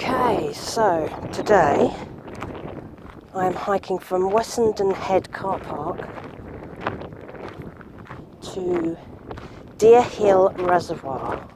Okay, so today I'm hiking from Wessenden Head Car Park to Deer Hill Reservoir.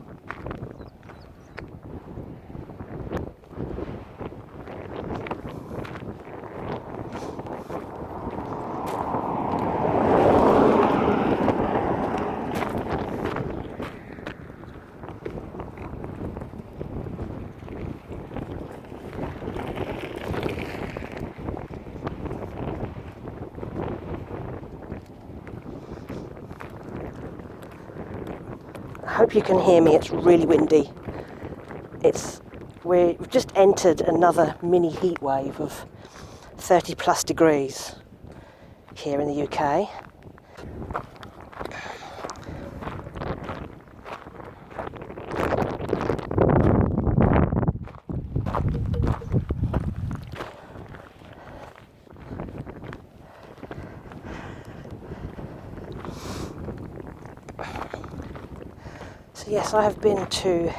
I hope you can hear me, it's really windy. We've just entered another mini heat wave of 30 plus degrees here in the UK. So yes, I have been to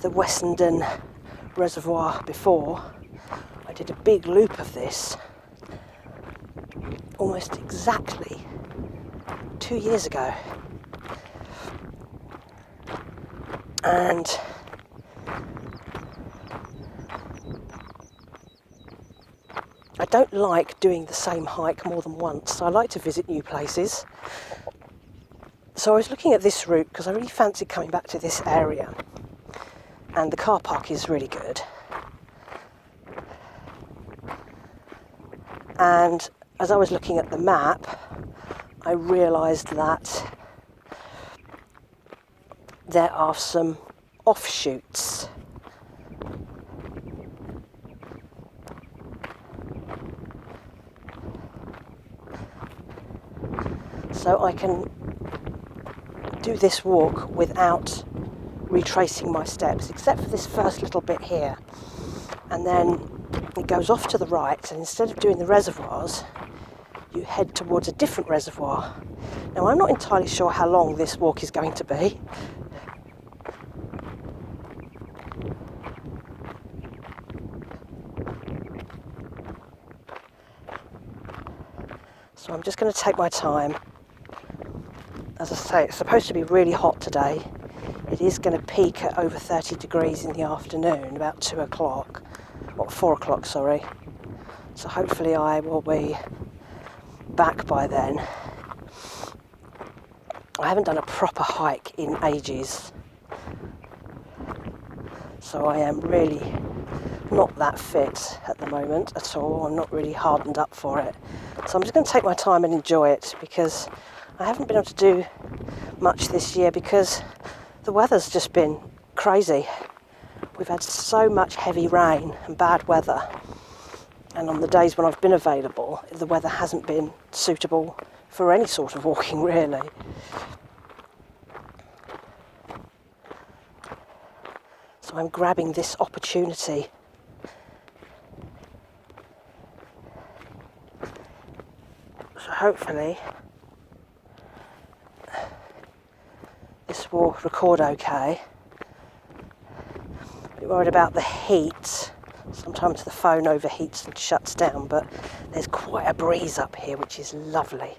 the Wessenden Reservoir before. I did a big loop of this almost exactly 2 years ago. And I don't like doing the same hike more than once. I like to visit new places. So I was looking at this route because I really fancied coming back to this area. And the car park is really good. And as I was looking at the map, I realised that there are some offshoots. So I can do this walk without retracing my steps, except for this first little bit here. And then it goes off to the right, and instead of doing the reservoirs, you head towards a different reservoir. Now, I'm not entirely sure how long this walk is going to be. So I'm just going to take my time. As I say, it's supposed to be really hot today. It is going to peak at over 30 degrees in the afternoon, about 2 o'clock, or 4 o'clock, sorry. So hopefully I will be back by then. I haven't done a proper hike in ages, so I am really not that fit at the moment at all. I'm not really hardened up for it. So I'm just going to take my time and enjoy it, because I haven't been able to do much this year because the weather's just been crazy. We've had so much heavy rain and bad weather, and on the days when I've been available, the weather hasn't been suitable for any sort of walking, really. So I'm grabbing this opportunity. So hopefully this will record okay. A bit worried about the heat. Sometimes the phone overheats and shuts down, but there's quite a breeze up here, which is lovely.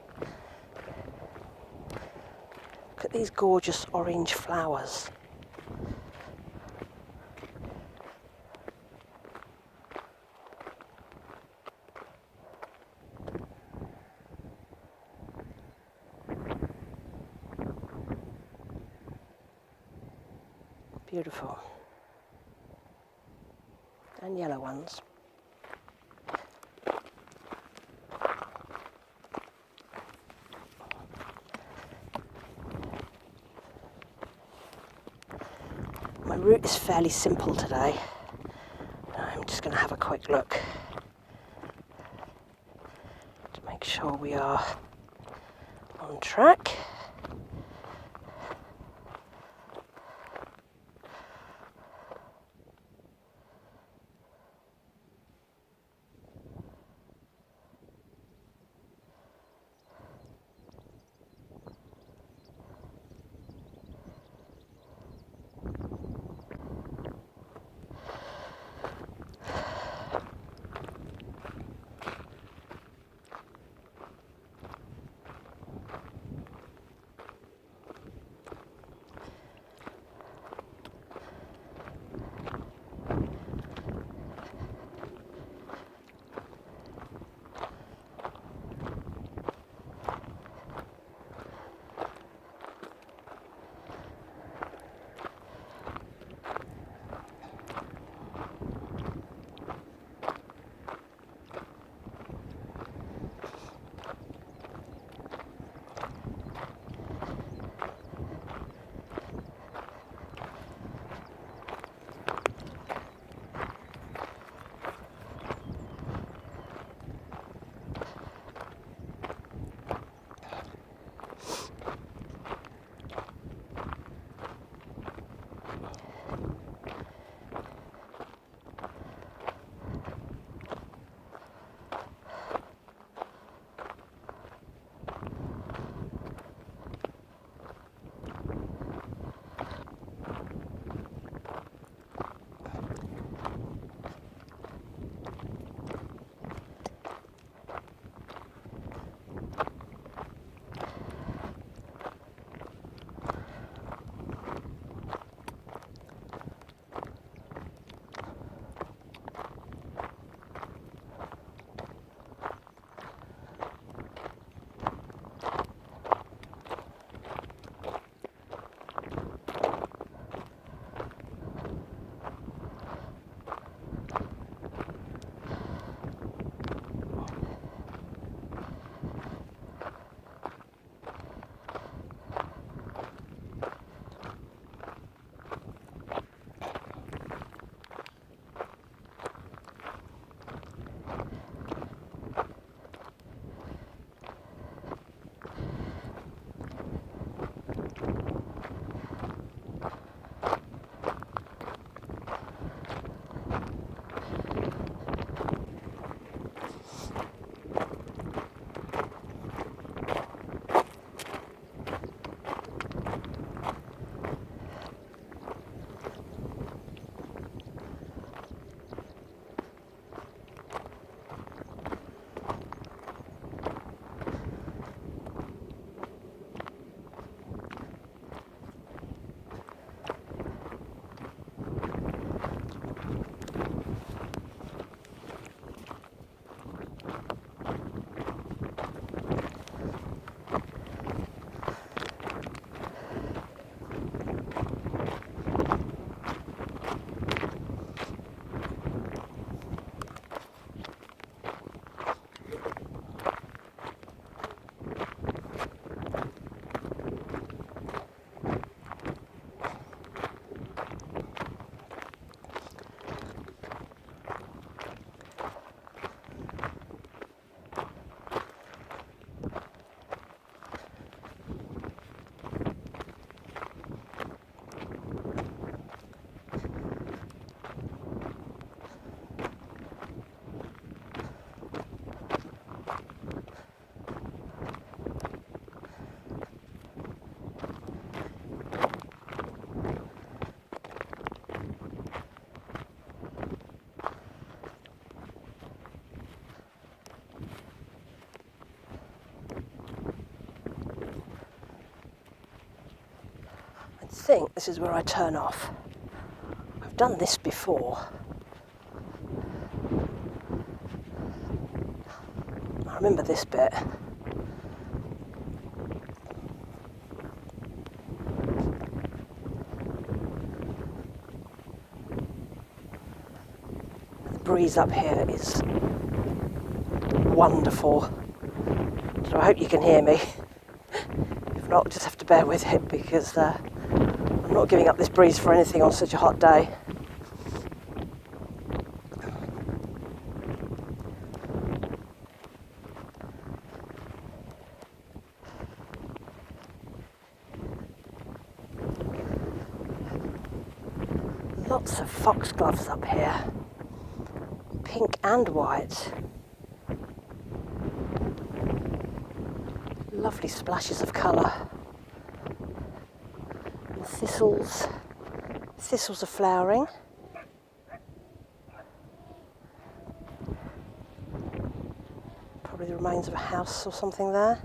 Look at these gorgeous orange flowers. Beautiful. And yellow ones. My route is fairly simple today. I'm just going to have a quick look to make sure we are on track. think this is where I turn off. I've done this before. I remember this bit. The breeze up here is wonderful. So I hope you can hear me. If not, just have to bear with it because I'm not giving up this breeze for anything on such a hot day. Lots of foxgloves up here, pink and white. Lovely splashes of colour. And thistles are flowering. Probably the remains of a house or something there.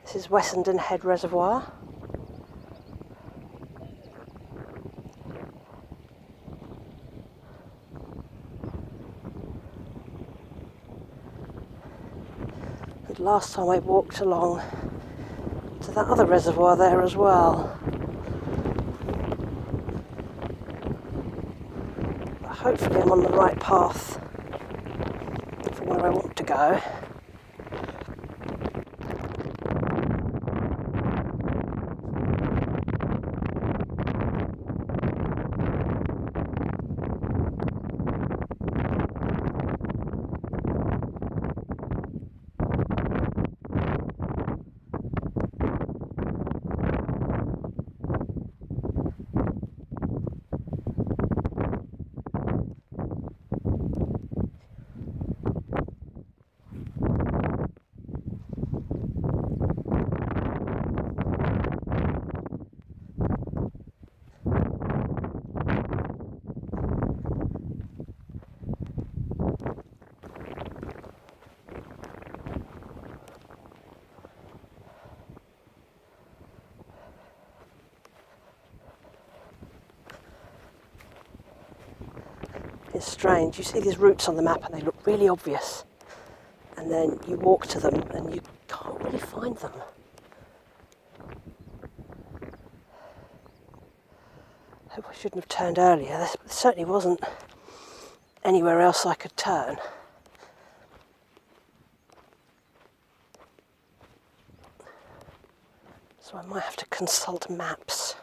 This is Wessenden Head Reservoir. And last time I walked along to that other reservoir there as well. But hopefully I'm on the right path for where I want to go. It's strange, you see these roots on the map and they look really obvious, and then you walk to them and you can't really find them. I hope I shouldn't have turned earlier. There certainly wasn't anywhere else I could turn. So I might have to consult maps.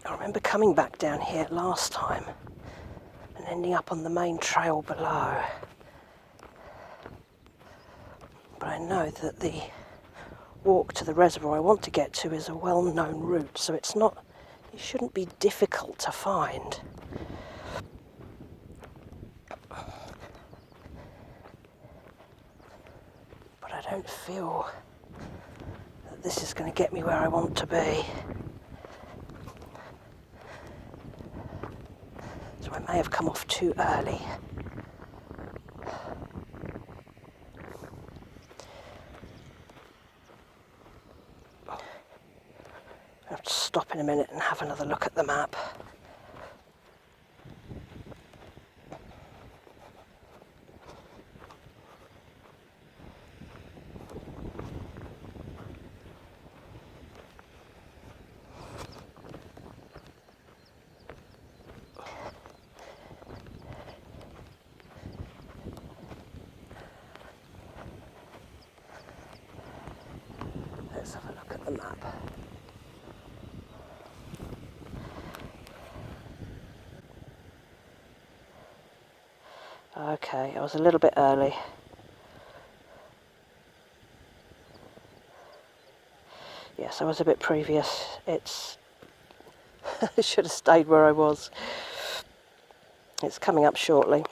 I remember coming back down here last time and ending up on the main trail below. But I know that the walk to the reservoir I want to get to is a well-known route, so it shouldn't be difficult to find. But I don't feel that this is going to get me where I want to be. So I may have come off too early. I'll have to stop in a minute and have another look at the map. Let's have a look at the map. Okay, I was a little bit early. Yes, I was a bit previous. I should have stayed where I was. It's coming up shortly.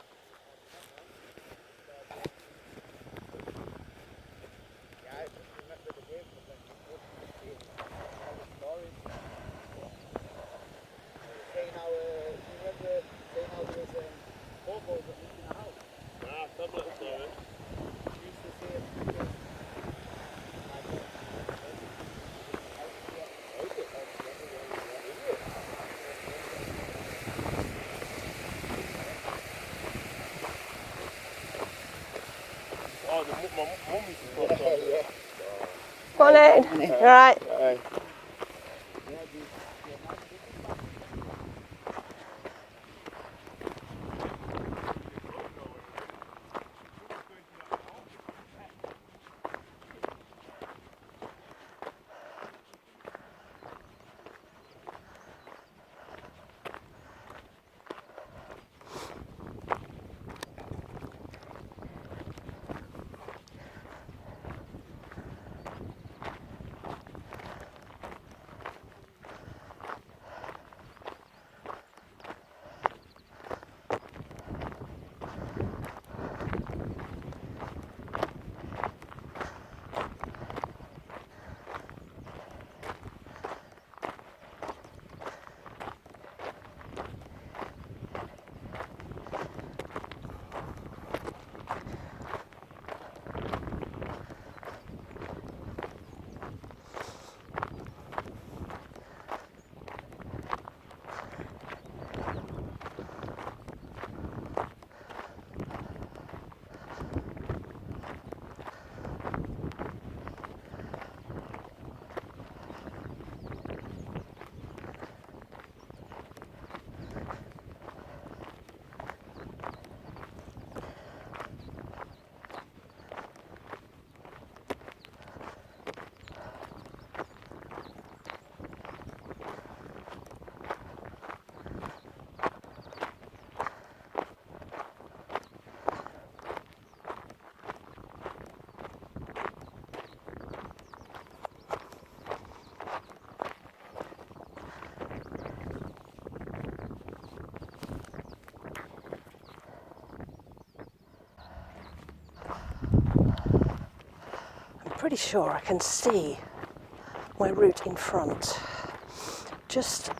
Morning. All right. Pretty sure I can see my route in front. Just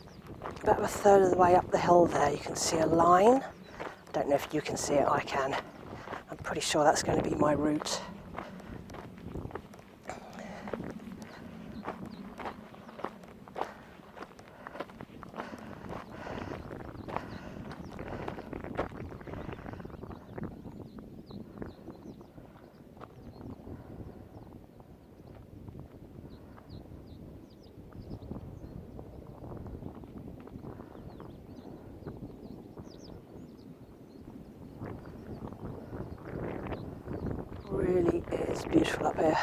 about a third of the way up the hill there, you can see a line. I don't know if you can see it, I can. I'm pretty sure that's going to be my route. Really is beautiful up here.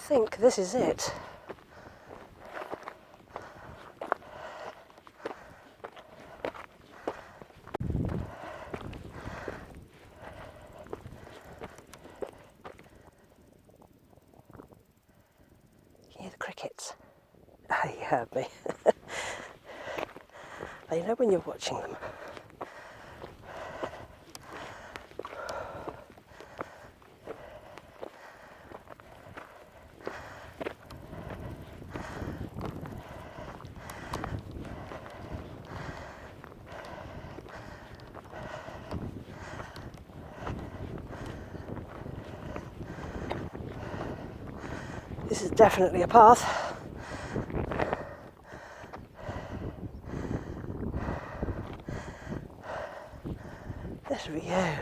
think this is it. Can you hear the crickets? Ah, you heard me. They know when you're watching them. This is definitely a path. There we go.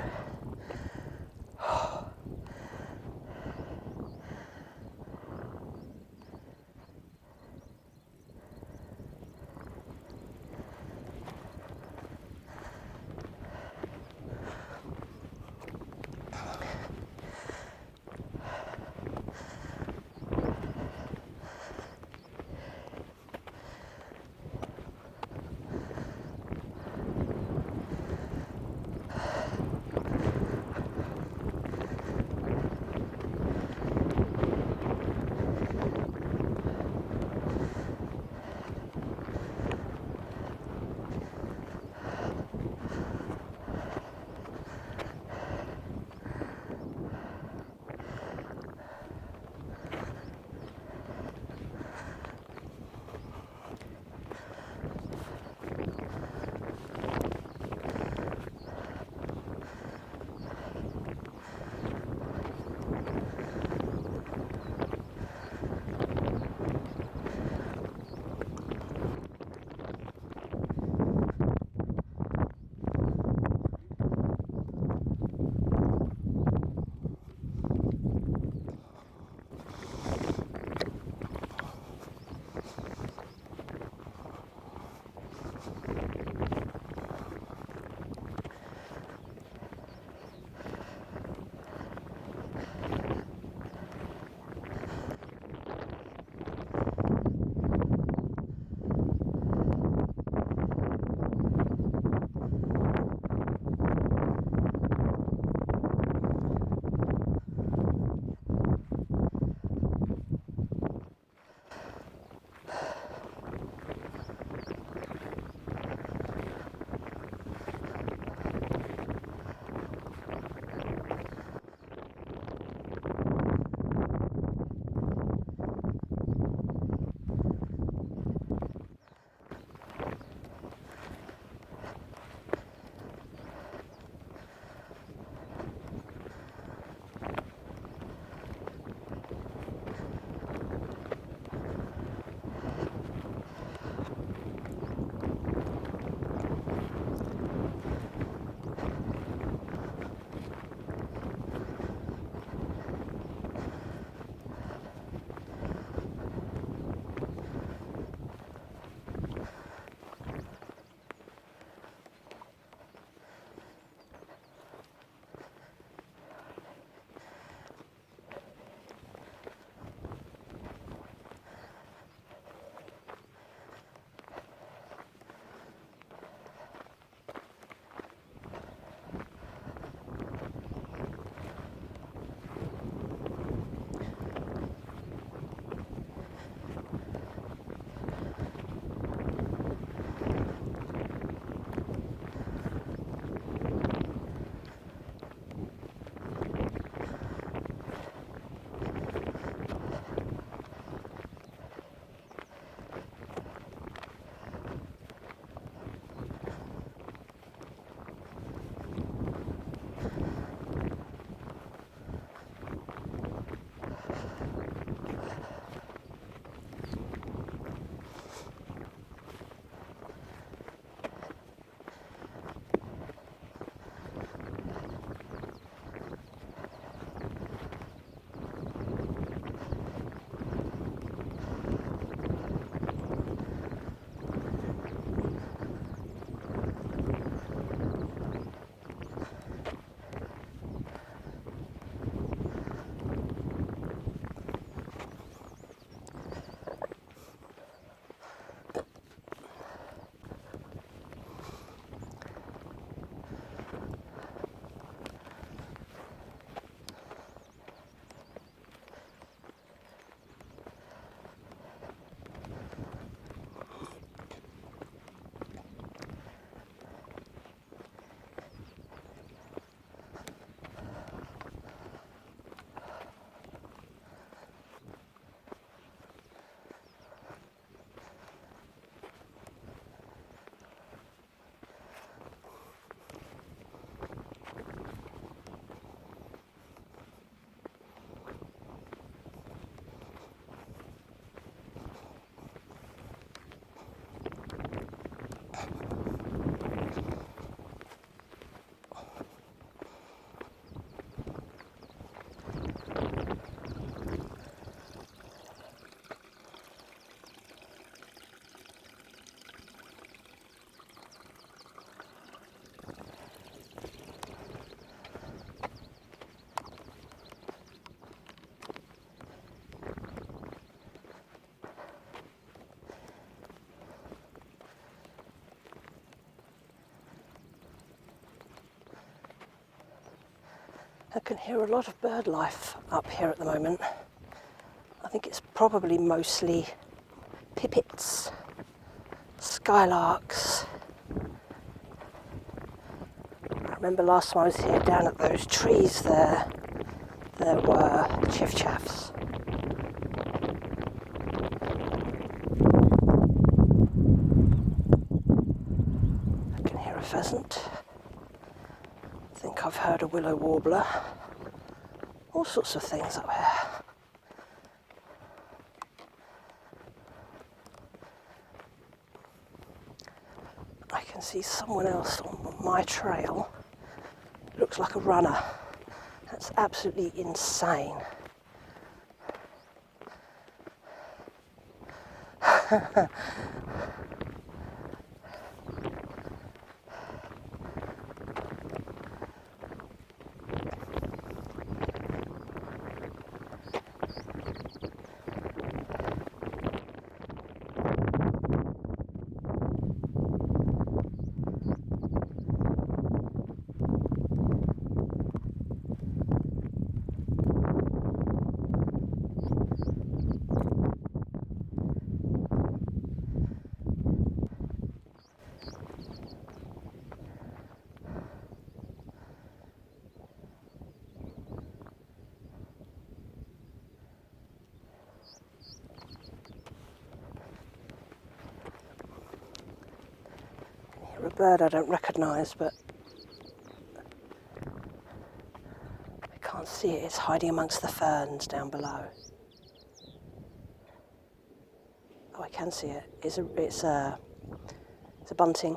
I can hear a lot of bird life up here at the moment. I think it's probably mostly pipits, skylarks. I remember last time I was here down at those trees there were chiff-chaffs. I can hear a pheasant. I think I've heard a willow warbler. All sorts of things up here. I can see someone else on my trail. Looks like a runner. That's absolutely insane. A bird I don't recognise, but I can't see it. It's hiding amongst the ferns down below. Oh, I can see it. It's a bunting.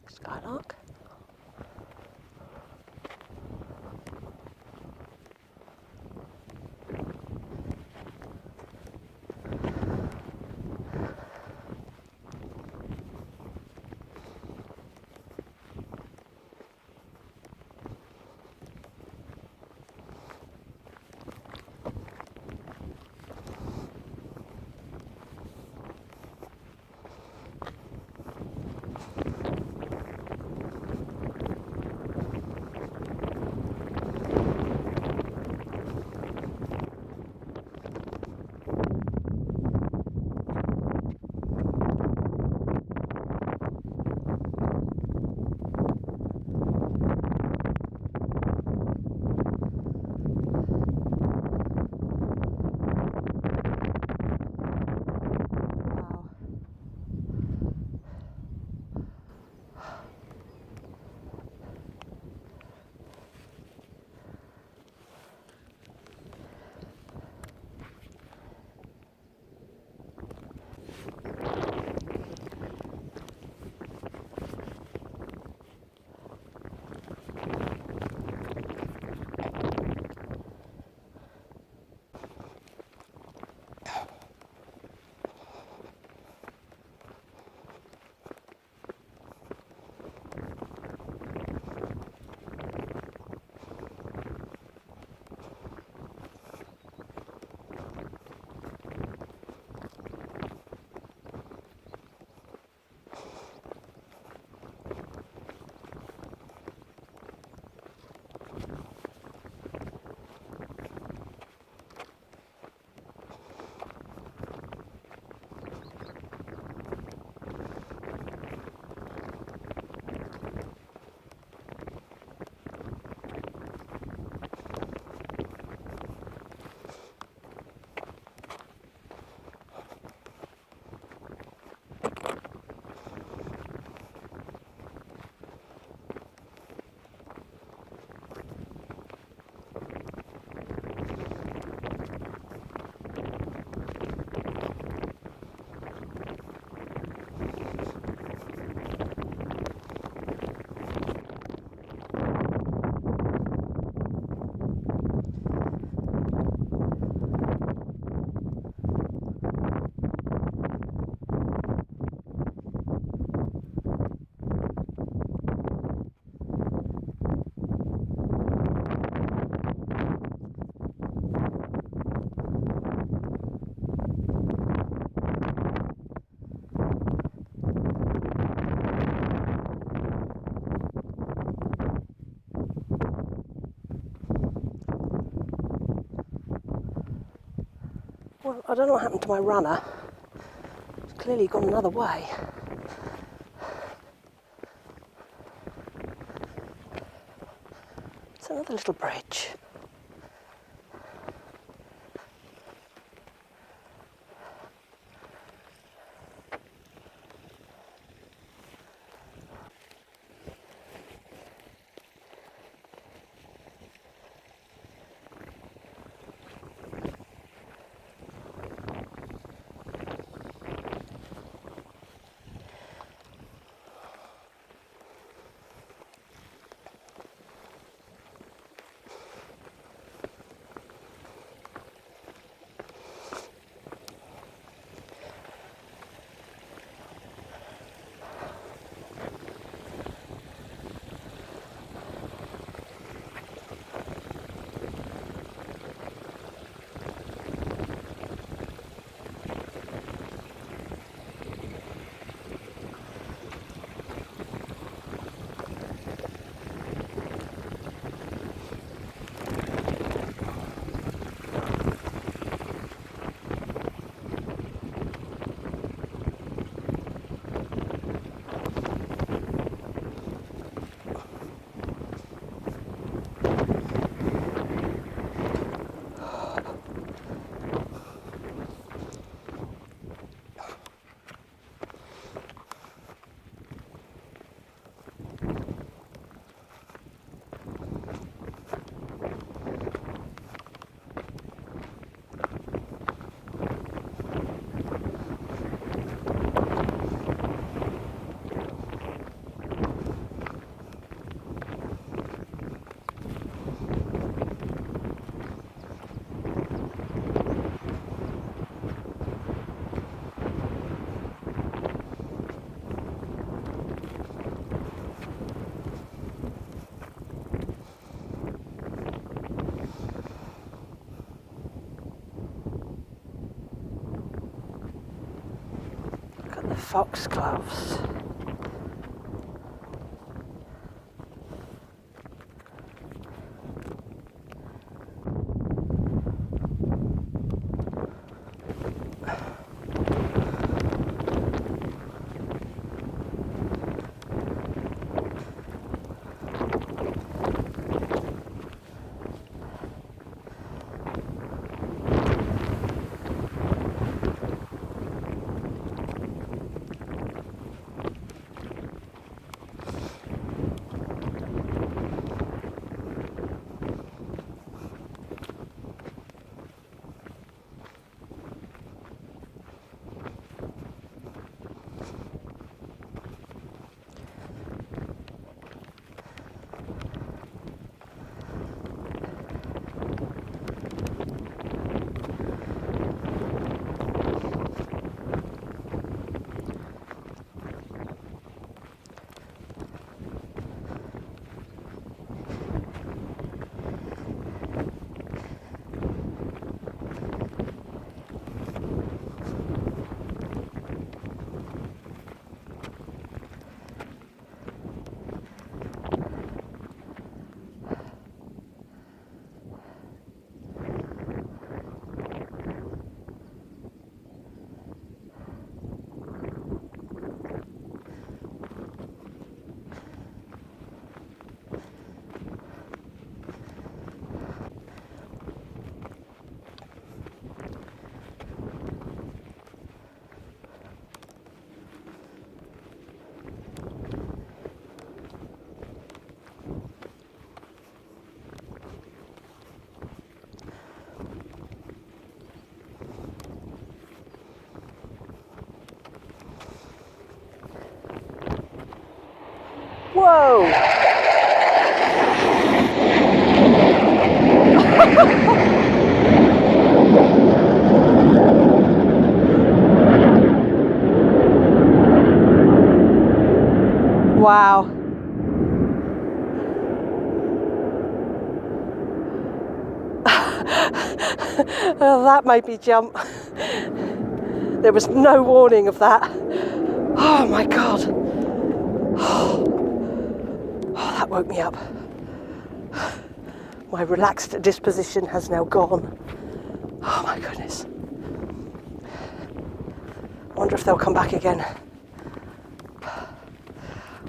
Skylark. I don't know what happened to my runner. It's clearly gone another way. It's another little bridge. Look at the foxgloves. Whoa! Wow. Oh, that made me jump. There was no warning of that. Oh my God. Oh, that woke me up. My relaxed disposition has now gone. Oh my goodness. wonder if they'll come back again.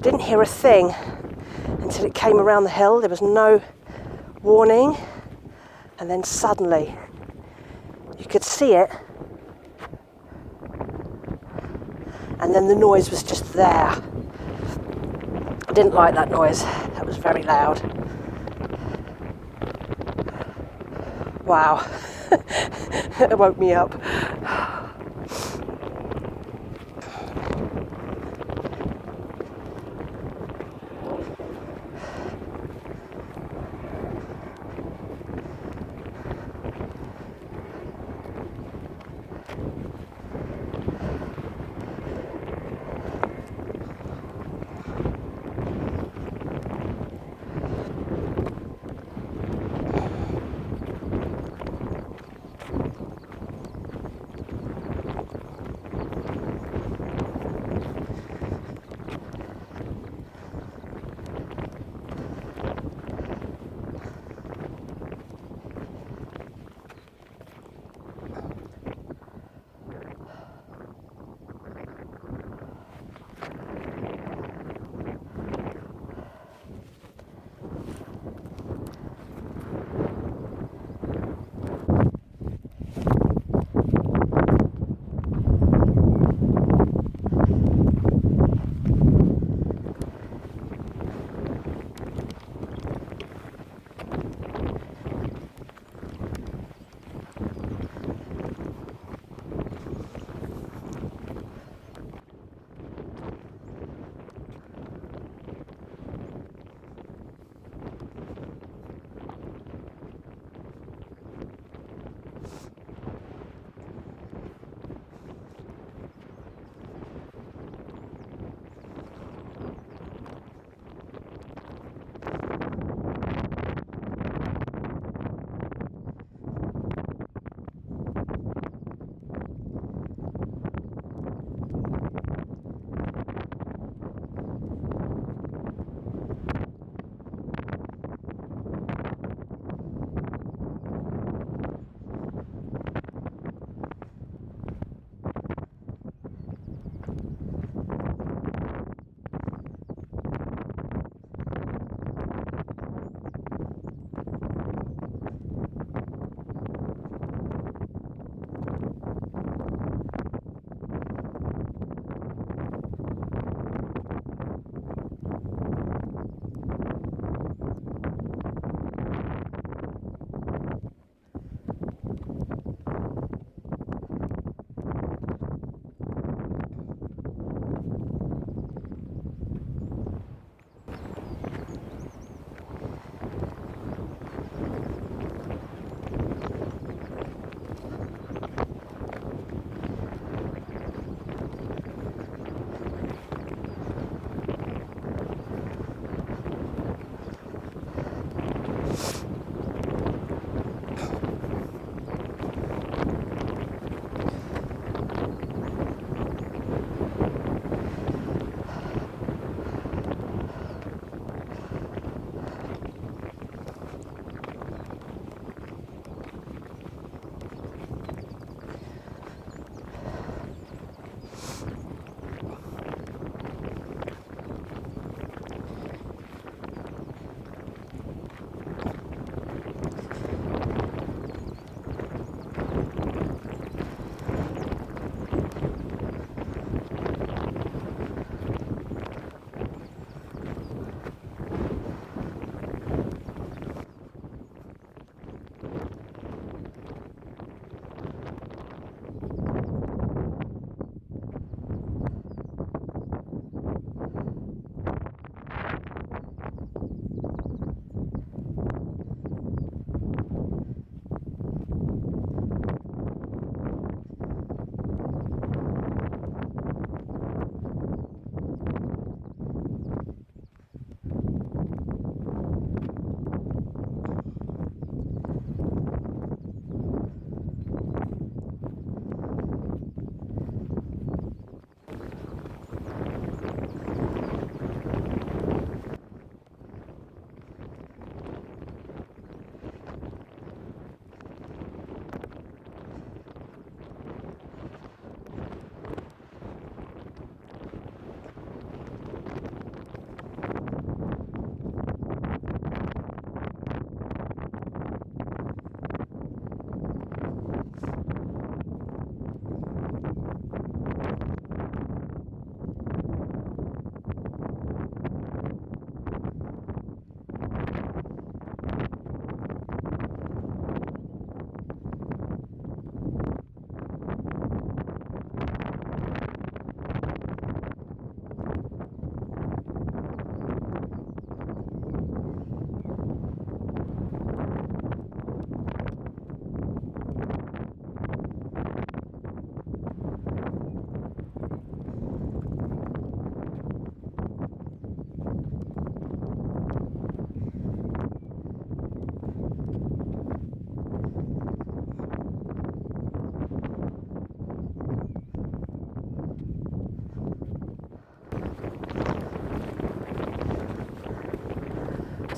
Didn't hear a thing until it came around the hill. There was no warning, and then suddenly you could see it, and then the noise was just there. I didn't like that noise. That was very loud. Wow. It woke me up.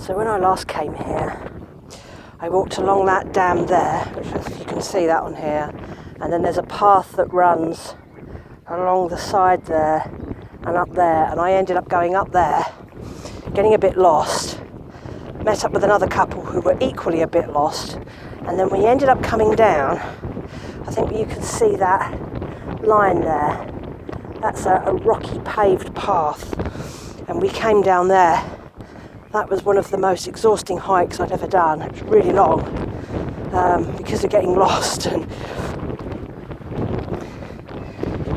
So when I last came here, I walked along that dam there, which you can see that on here, and then there's a path that runs along the side there and up there, and I ended up going up there, getting a bit lost, met up with another couple who were equally a bit lost, and then we ended up coming down. I think you can see that line there. That's a rocky paved path, and we came down there. That was one of the most exhausting hikes I'd ever done. It was really long because of getting lost and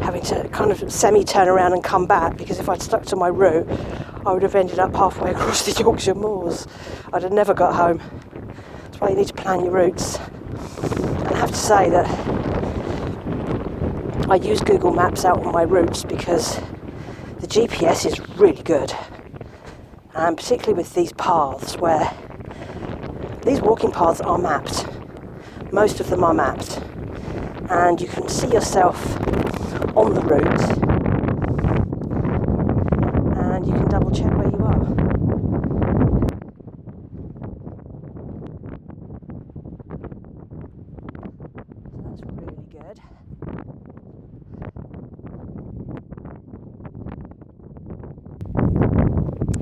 having to kind of semi-turn around and come back, because if I'd stuck to my route, I would have ended up halfway across the Yorkshire moors. I'd have never got home. That's why you need to plan your routes. And I have to say that I use Google Maps out on my routes because the GPS is really good. And particularly with these paths, where these walking paths are mapped. Most of them are mapped. And you can see yourself on the route, and you can double check where you are. So that's really good.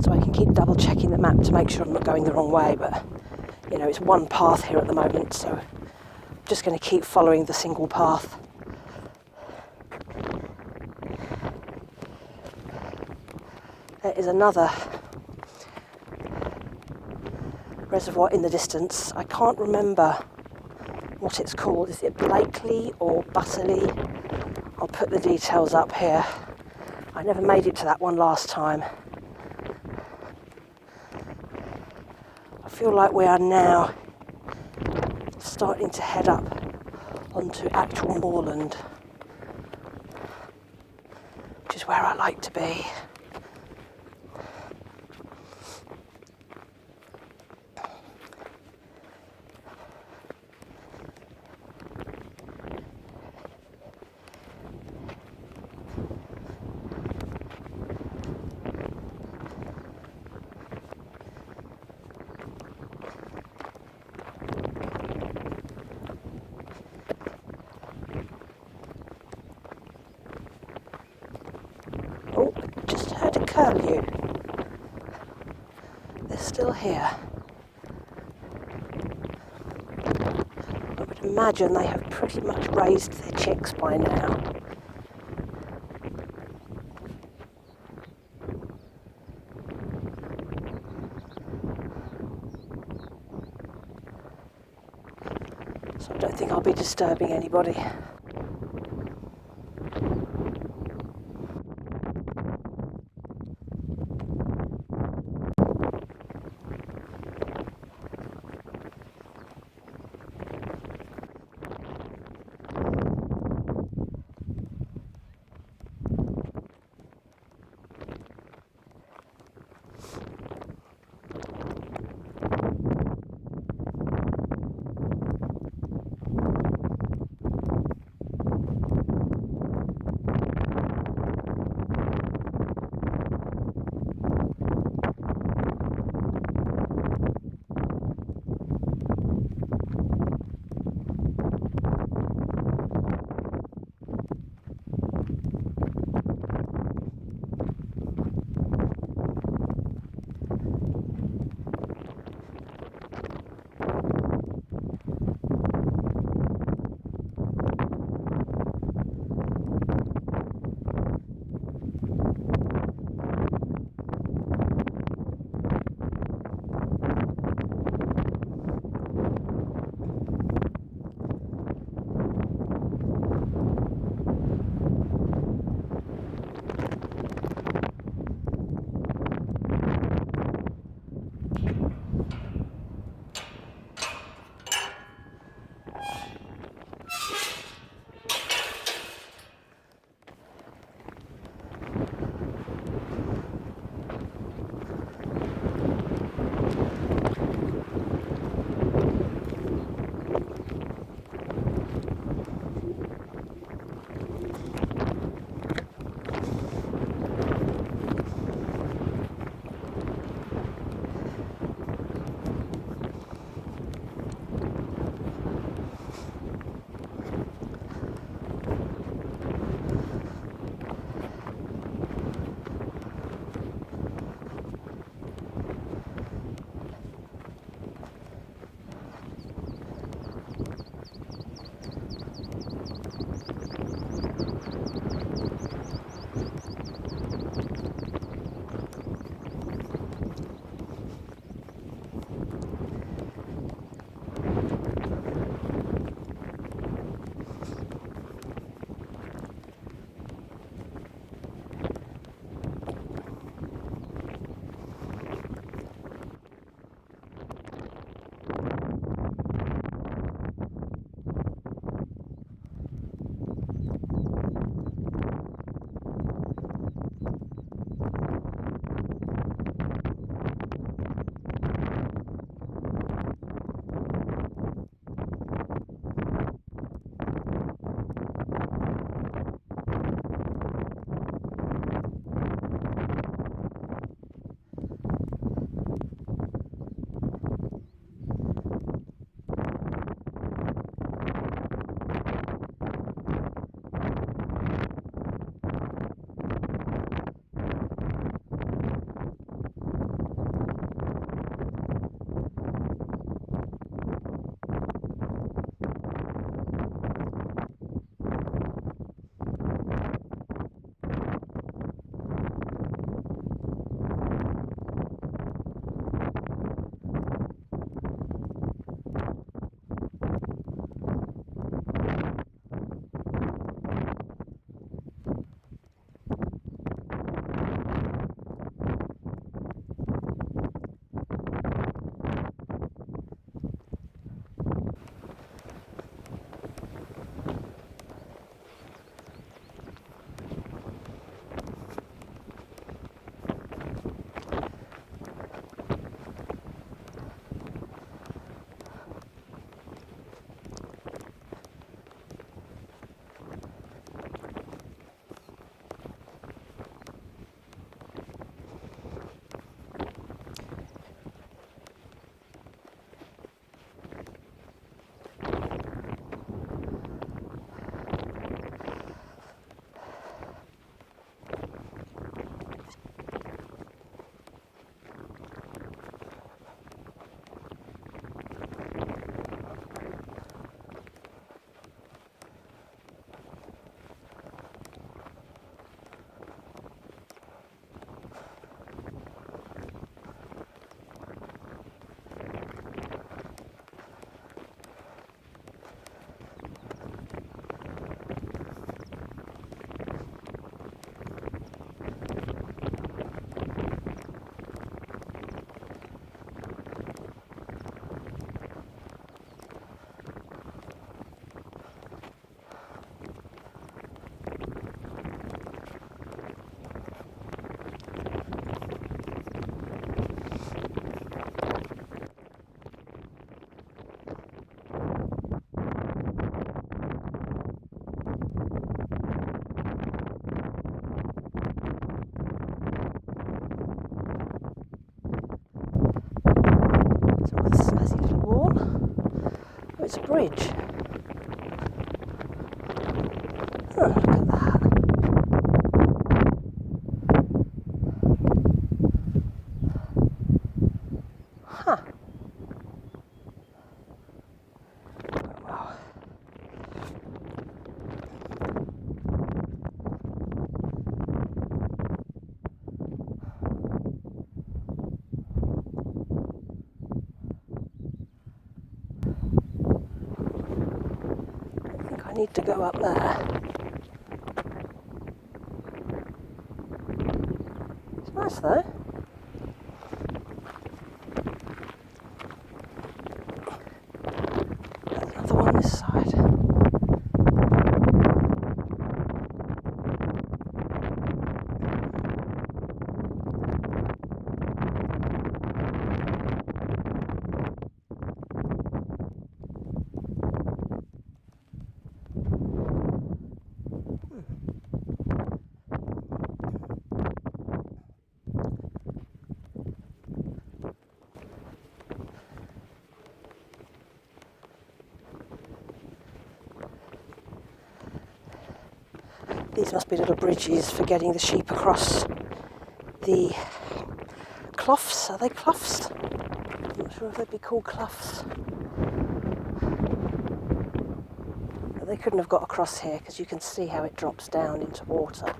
So I can keep double checking the map to make sure I'm not going the wrong way, but you know, it's one path here at the moment, so I'm just going to keep following the single path. There is another reservoir in the distance. I can't remember what it's called. Is it Blakely or Butterley? I'll put the details up here. I never made it to that one last time. I feel like we are now starting to head up onto actual moorland, which is where I like to be. Oh, just heard a curlew. They're still here. I would imagine they have pretty much raised their chicks by now. So I don't think I'll be disturbing anybody. fuzzy little wall. Oh, it's a bridge. Oh, look at that. Huh. Wow. I think I need to go up there. It's nice though. There's another one this side. These must be little bridges for getting the sheep across the cloughs. Are they cloughs? I'm not sure if they'd be called cloughs. But they couldn't have got across here because you can see how it drops down into water.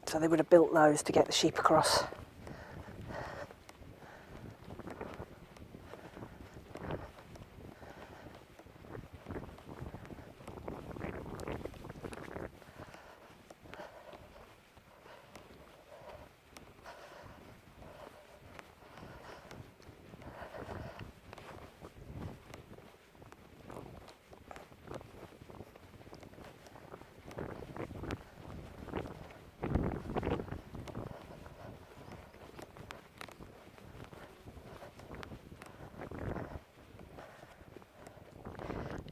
So they would have built those to get the sheep across.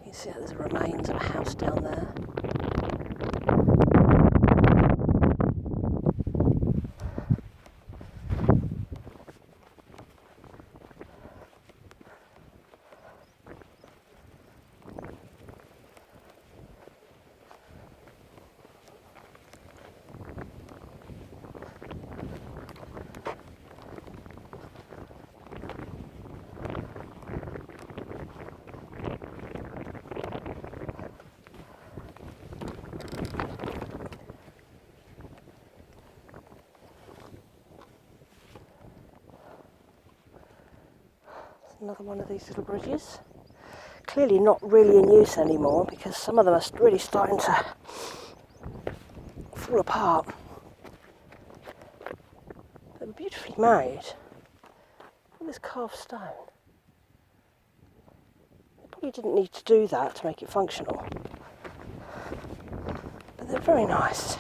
You see there's remains of a house down there. Another one of these little bridges. Clearly not really in use anymore because some of them are really starting to fall apart. They're beautifully made. Look at this carved stone. They probably didn't need to do that to make it functional. But they're very nice.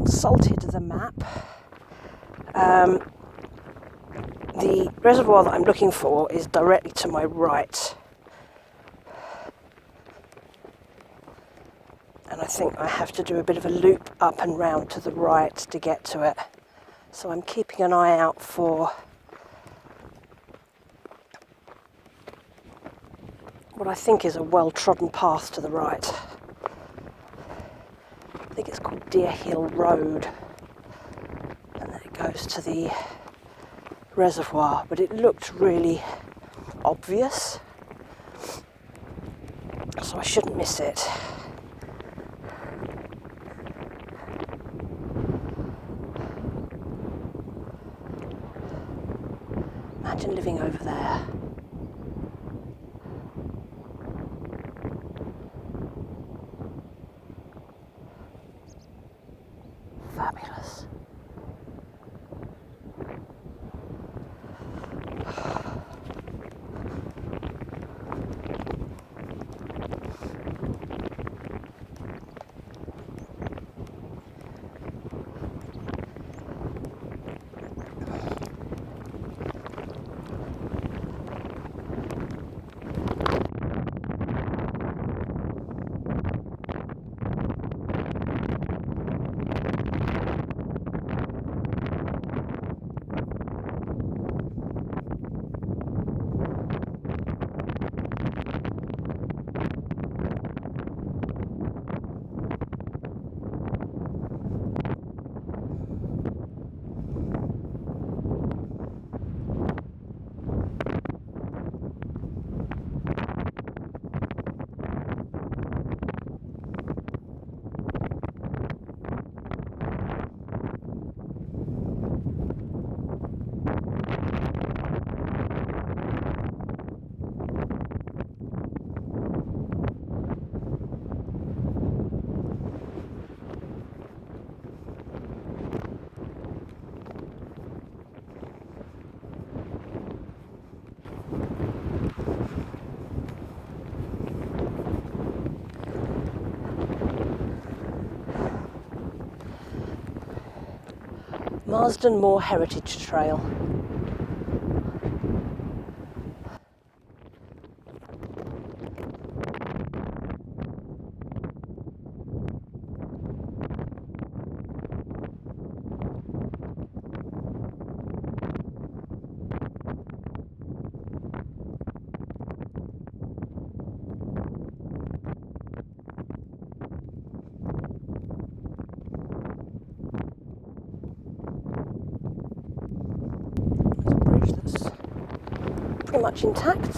consulted the map. The reservoir that I'm looking for is directly to my right. And I think I have to do a bit of a loop up and round to the right to get to it. So I'm keeping an eye out for what I think is a well-trodden path to the right. I think it's called Deer Hill Road. And then it goes to the reservoir, but it looked really obvious. So I shouldn't miss it. Imagine living over there. Fabulous. Marsden Moor Heritage Trail. There's a bridge that's pretty much intact.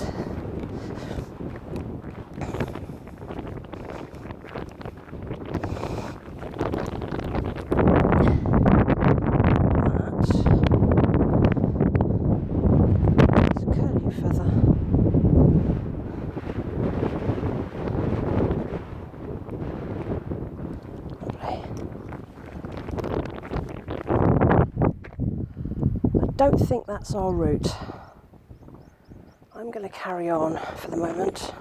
I don't think that's our route. I'm going to carry on for the moment.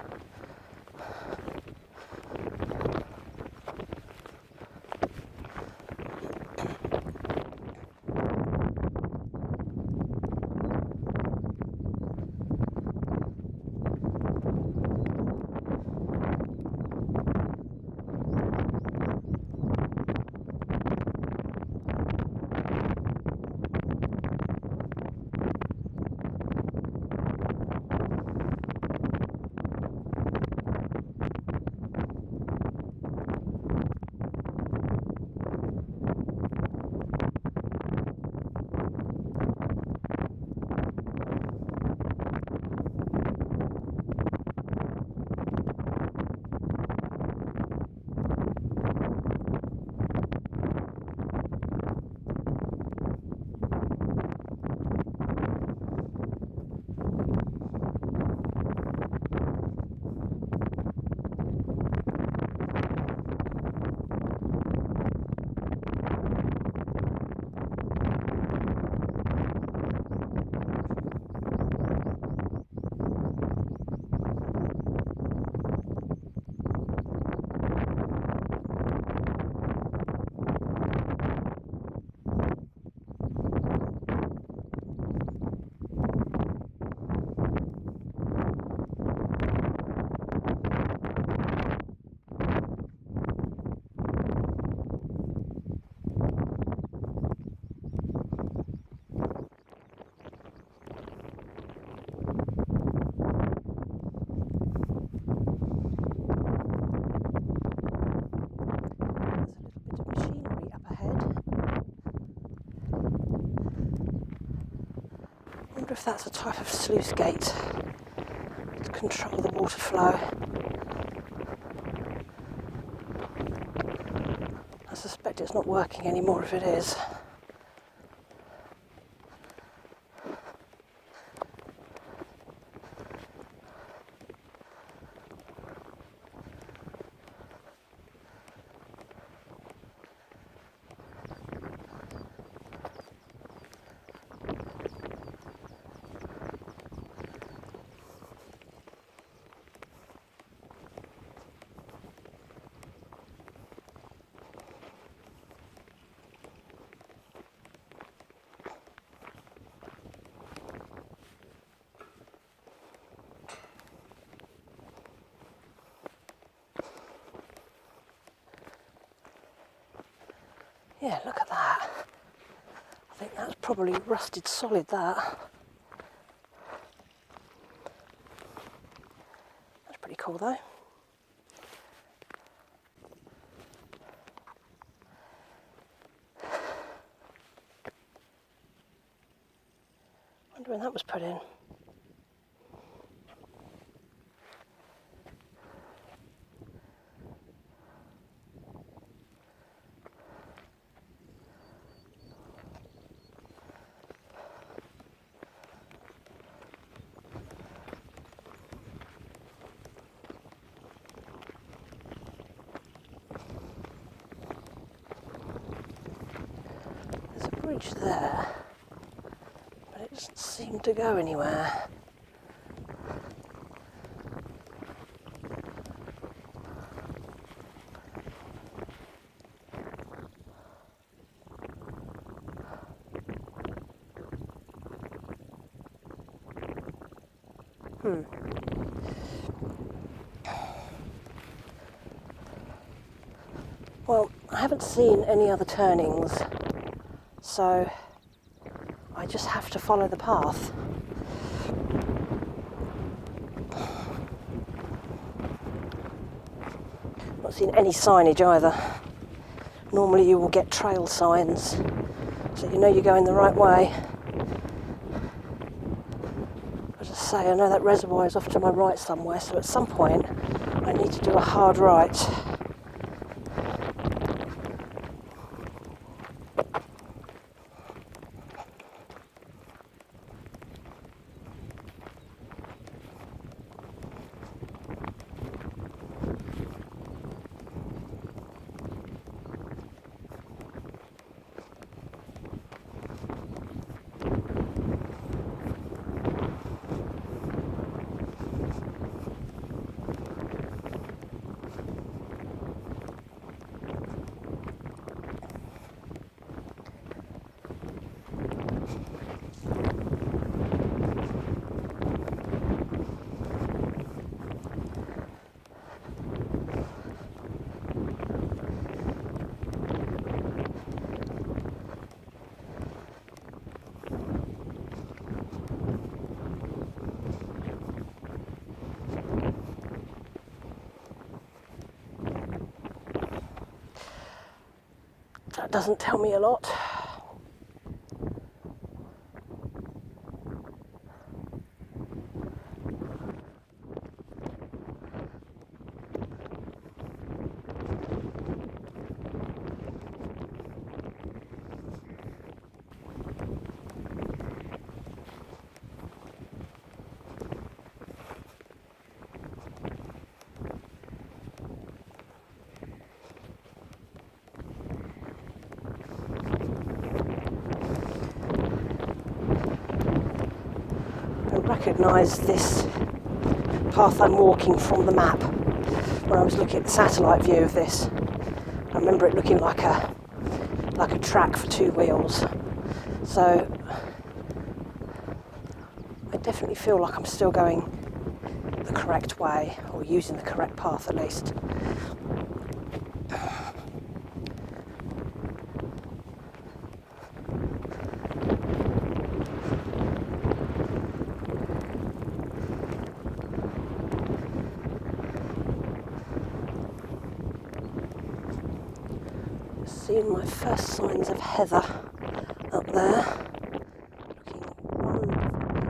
wonder if that's a type of sluice gate to control the water flow. I suspect it's not working anymore if it is. Yeah, look at that. I think that's probably rusted solid, that. That's pretty cool though. Wonder when that was put in. There's a bridge there, but it doesn't seem to go anywhere. Well, I haven't seen any other turnings, so I just have to follow the path. Not seen any signage either. Normally you will get trail signs, so you know you're going the right way. As I say, I know that reservoir is off to my right somewhere, so at some point I need to do a hard right. That doesn't tell me a lot. Recognise this path I'm walking from the map. When I was looking at the satellite view of this, I remember it looking like a track for two wheels. So I definitely feel like I'm still going the correct way, or using the correct path at least. Seeing my first signs of heather up there. Looking wonderful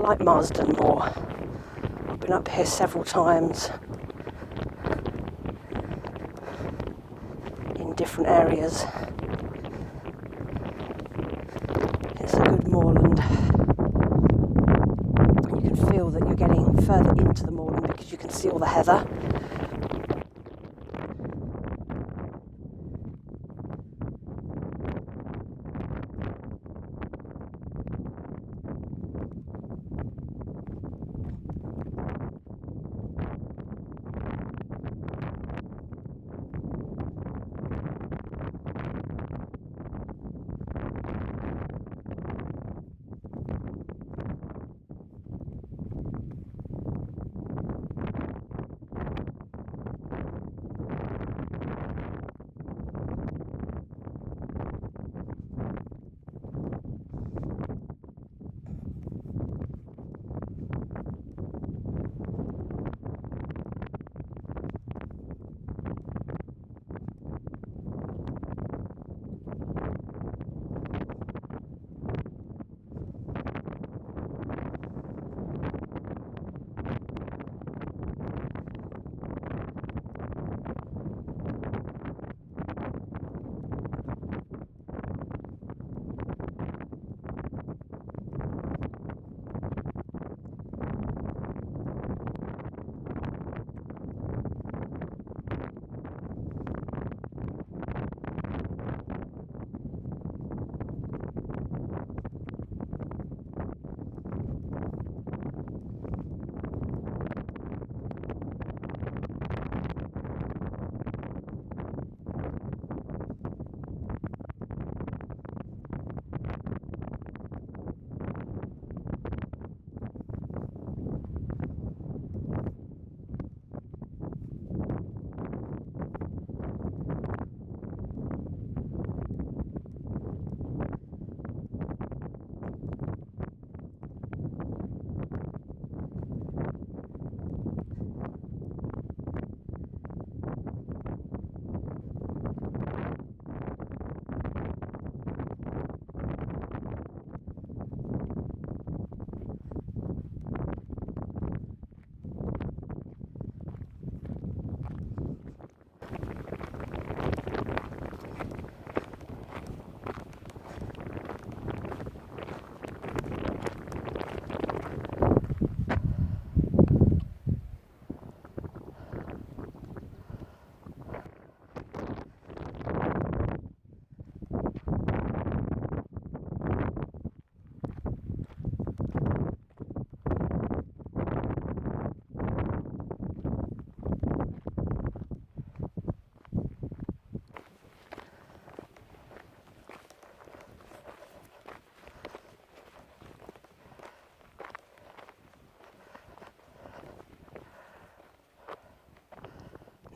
like Marsden Moor. I've been up here several times in different areas. It's a good moorland. You can feel that you're getting further into the moorland because you can see all the heather.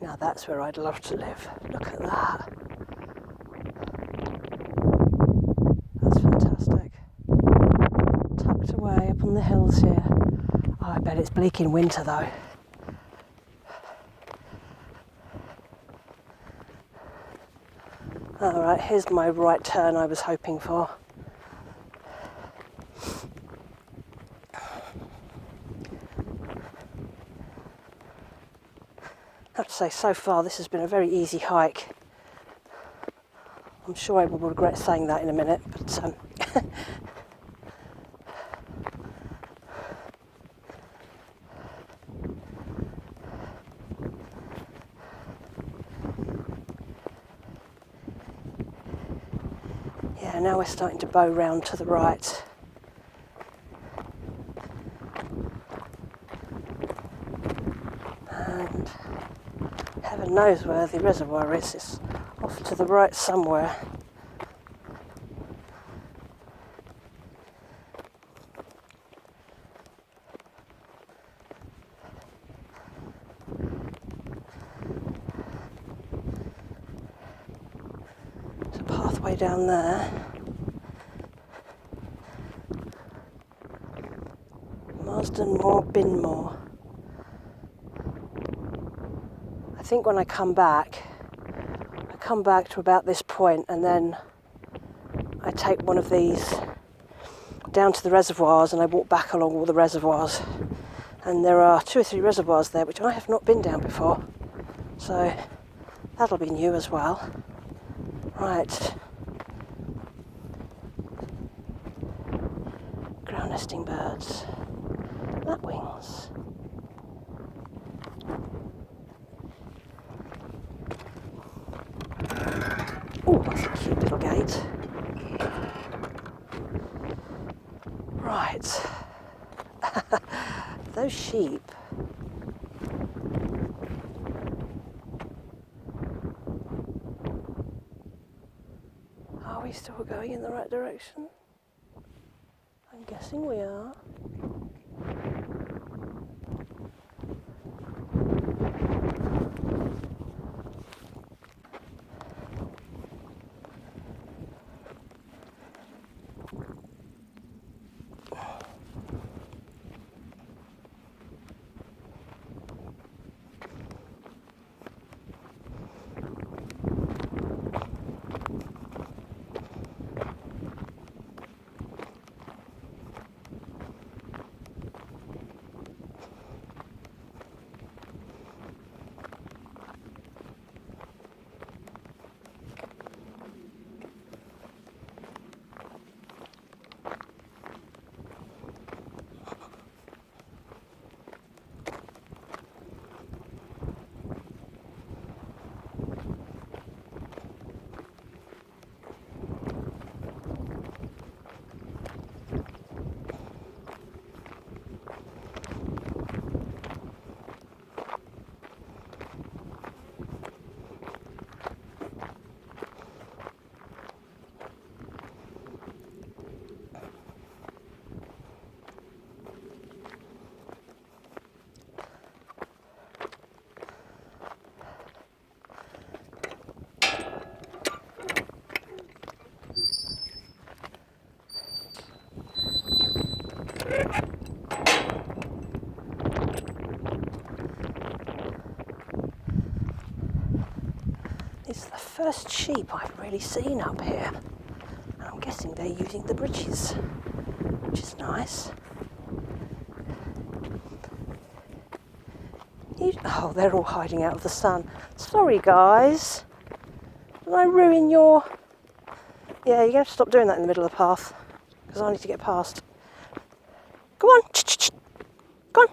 Now that's where I'd love to live. Look at that. That's fantastic. Tucked away up on the hills here. Oh, I bet it's bleak in winter though. Alright, here's my right turn I was hoping for. I have to say, so far this has been a very easy hike. I'm sure I will regret saying that in a minute, but yeah, now we're starting to bow round to the right. And heaven knows where the reservoir is. It's off to the right somewhere. There's a pathway down there. Marsden Moor, Binmore. I think when I come back to about this point and then I take one of these down to the reservoirs, and I walk back along all the reservoirs. And there are 2 or 3 reservoirs there which I have not been down before. So that'll be new as well. Right. Ground nesting birds. Lapwings. Oh, that's a cute little gate. Right. Those sheep. Are we still going in the right direction? I'm guessing we are. It's the first sheep I've really seen up here. And I'm guessing they're using the bridges, which is nice. Oh, they're all hiding out of the sun. Sorry, guys. Did I ruin your... Yeah, you're going to have to stop doing that in the middle of the path, because I need to get past. Go on. Go on.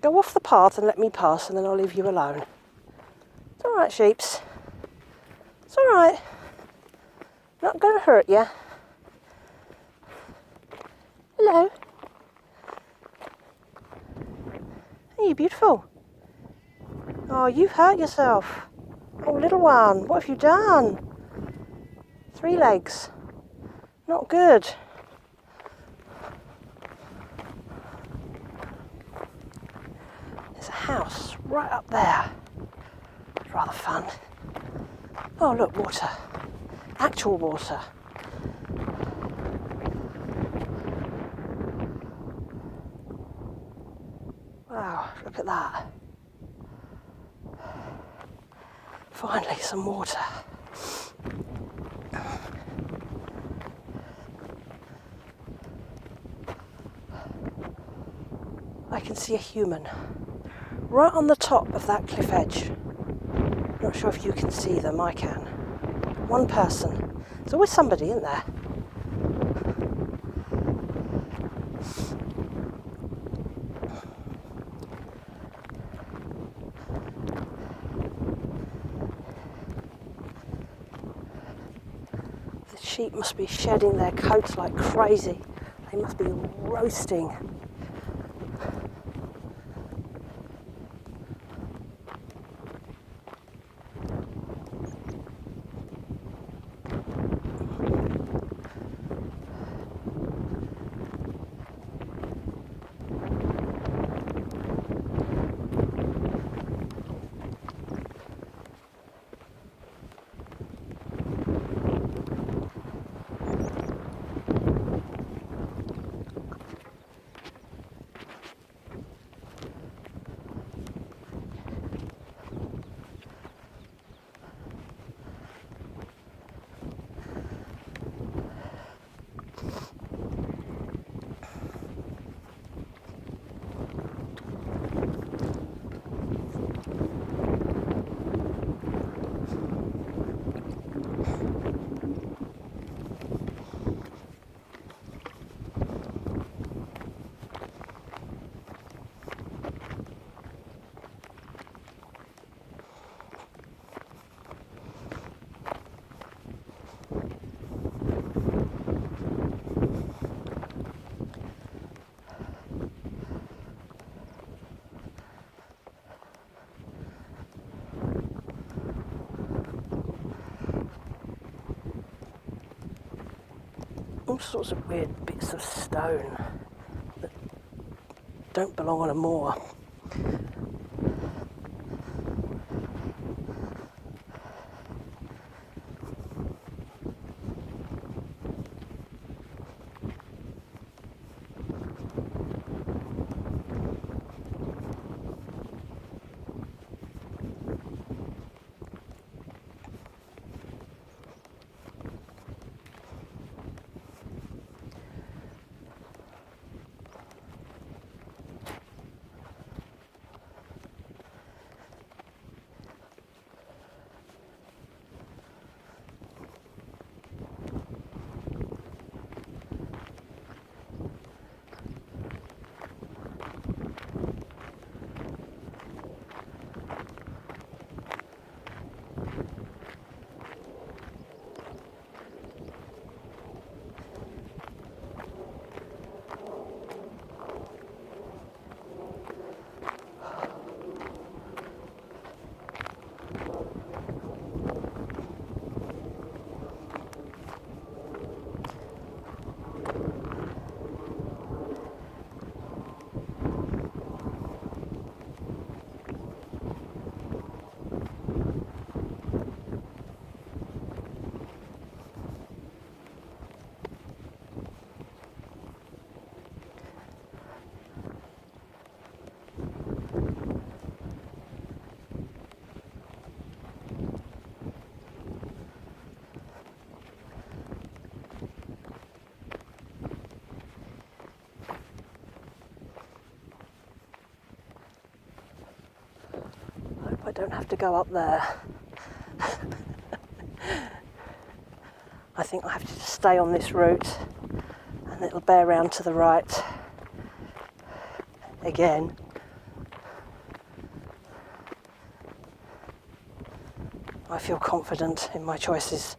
Go off the path and let me pass, and then I'll leave you alone. It's all right, sheeps. It's all right. Not going to hurt you. Hello. Hey, you beautiful. Oh, you've hurt yourself. Oh, little one, what have you done? 3 legs. Not good. There's a house right up there. It's rather fun. Oh, look, water. Actual water. Wow, look at that. Finally, some water. I can see a human right on the top of that cliff edge. Not sure if you can see them, I can. One person. There's always somebody, isn't there? The sheep must be shedding their coats like crazy. They must be roasting. all sorts of weird bits of stone that don't belong on a moor. I don't have to go up there. I think I have to just stay on this route and it'll bear round to the right again. I feel confident in my choices.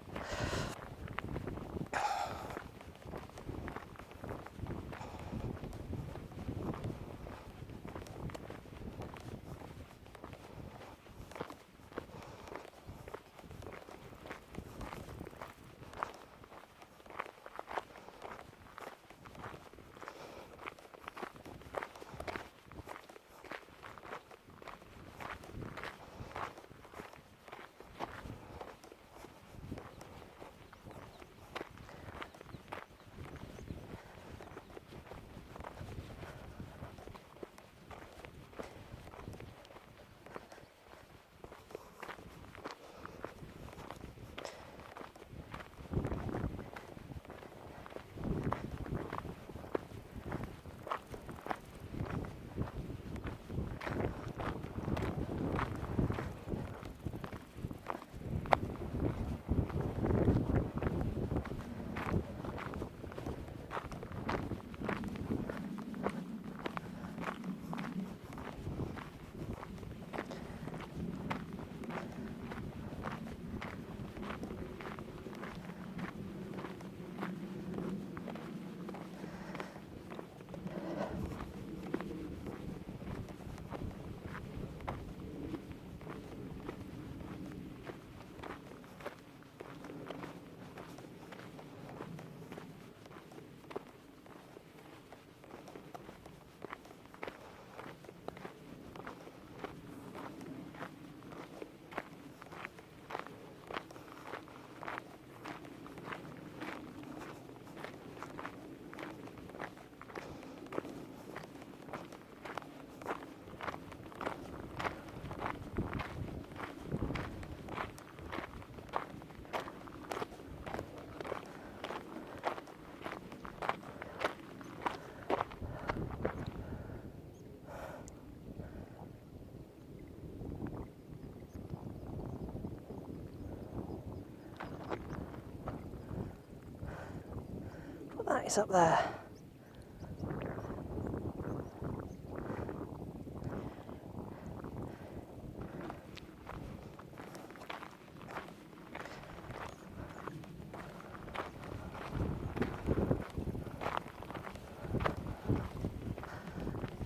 That is up there.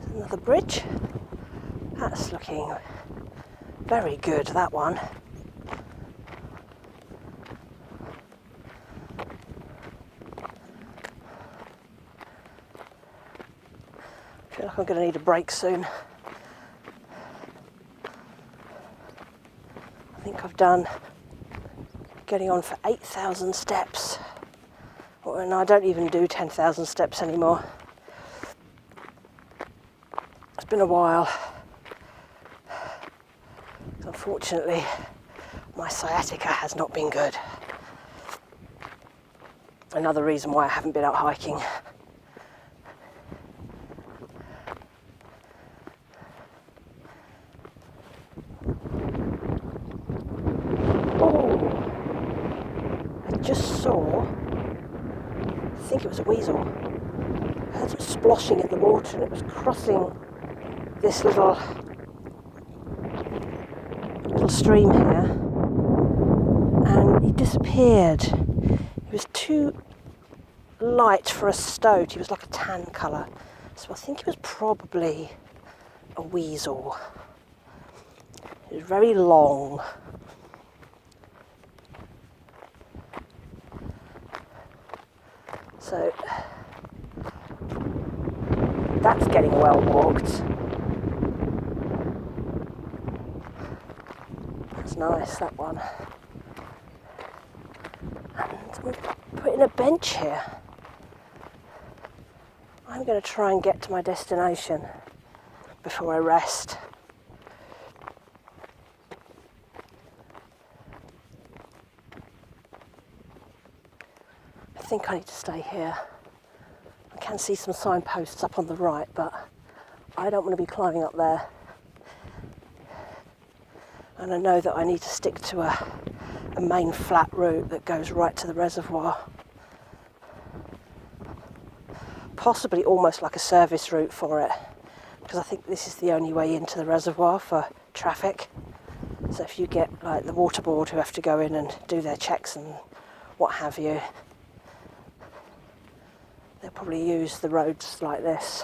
There's another bridge. That's looking very good, that one. I feel like I'm going to need a break soon. I think I've done getting on for 8,000 steps. And I don't even do 10,000 steps anymore. It's been a while. Unfortunately, my sciatica has not been good. Another reason why I haven't been out hiking. Oh, I just saw, I think it was a weasel. I heard it splashing in the water and it was crossing this little stream here, and he disappeared. He was too light for a stoat. He was like a tan colour, so I think he was probably a weasel. He was very long. So that's getting well walked. That's nice, that one. And we've put in a bench here. I'm going to try and get to my destination before I rest. I think I need to stay here. I can see some signposts up on the right, but I don't want to be climbing up there. And I know that I need to stick to a main flat route that goes right to the reservoir. Possibly almost like a service route for it, because I think this is the only way into the reservoir for traffic. So if you get like the water board who have to go in and do their checks and what have you, they'll probably use the roads like this.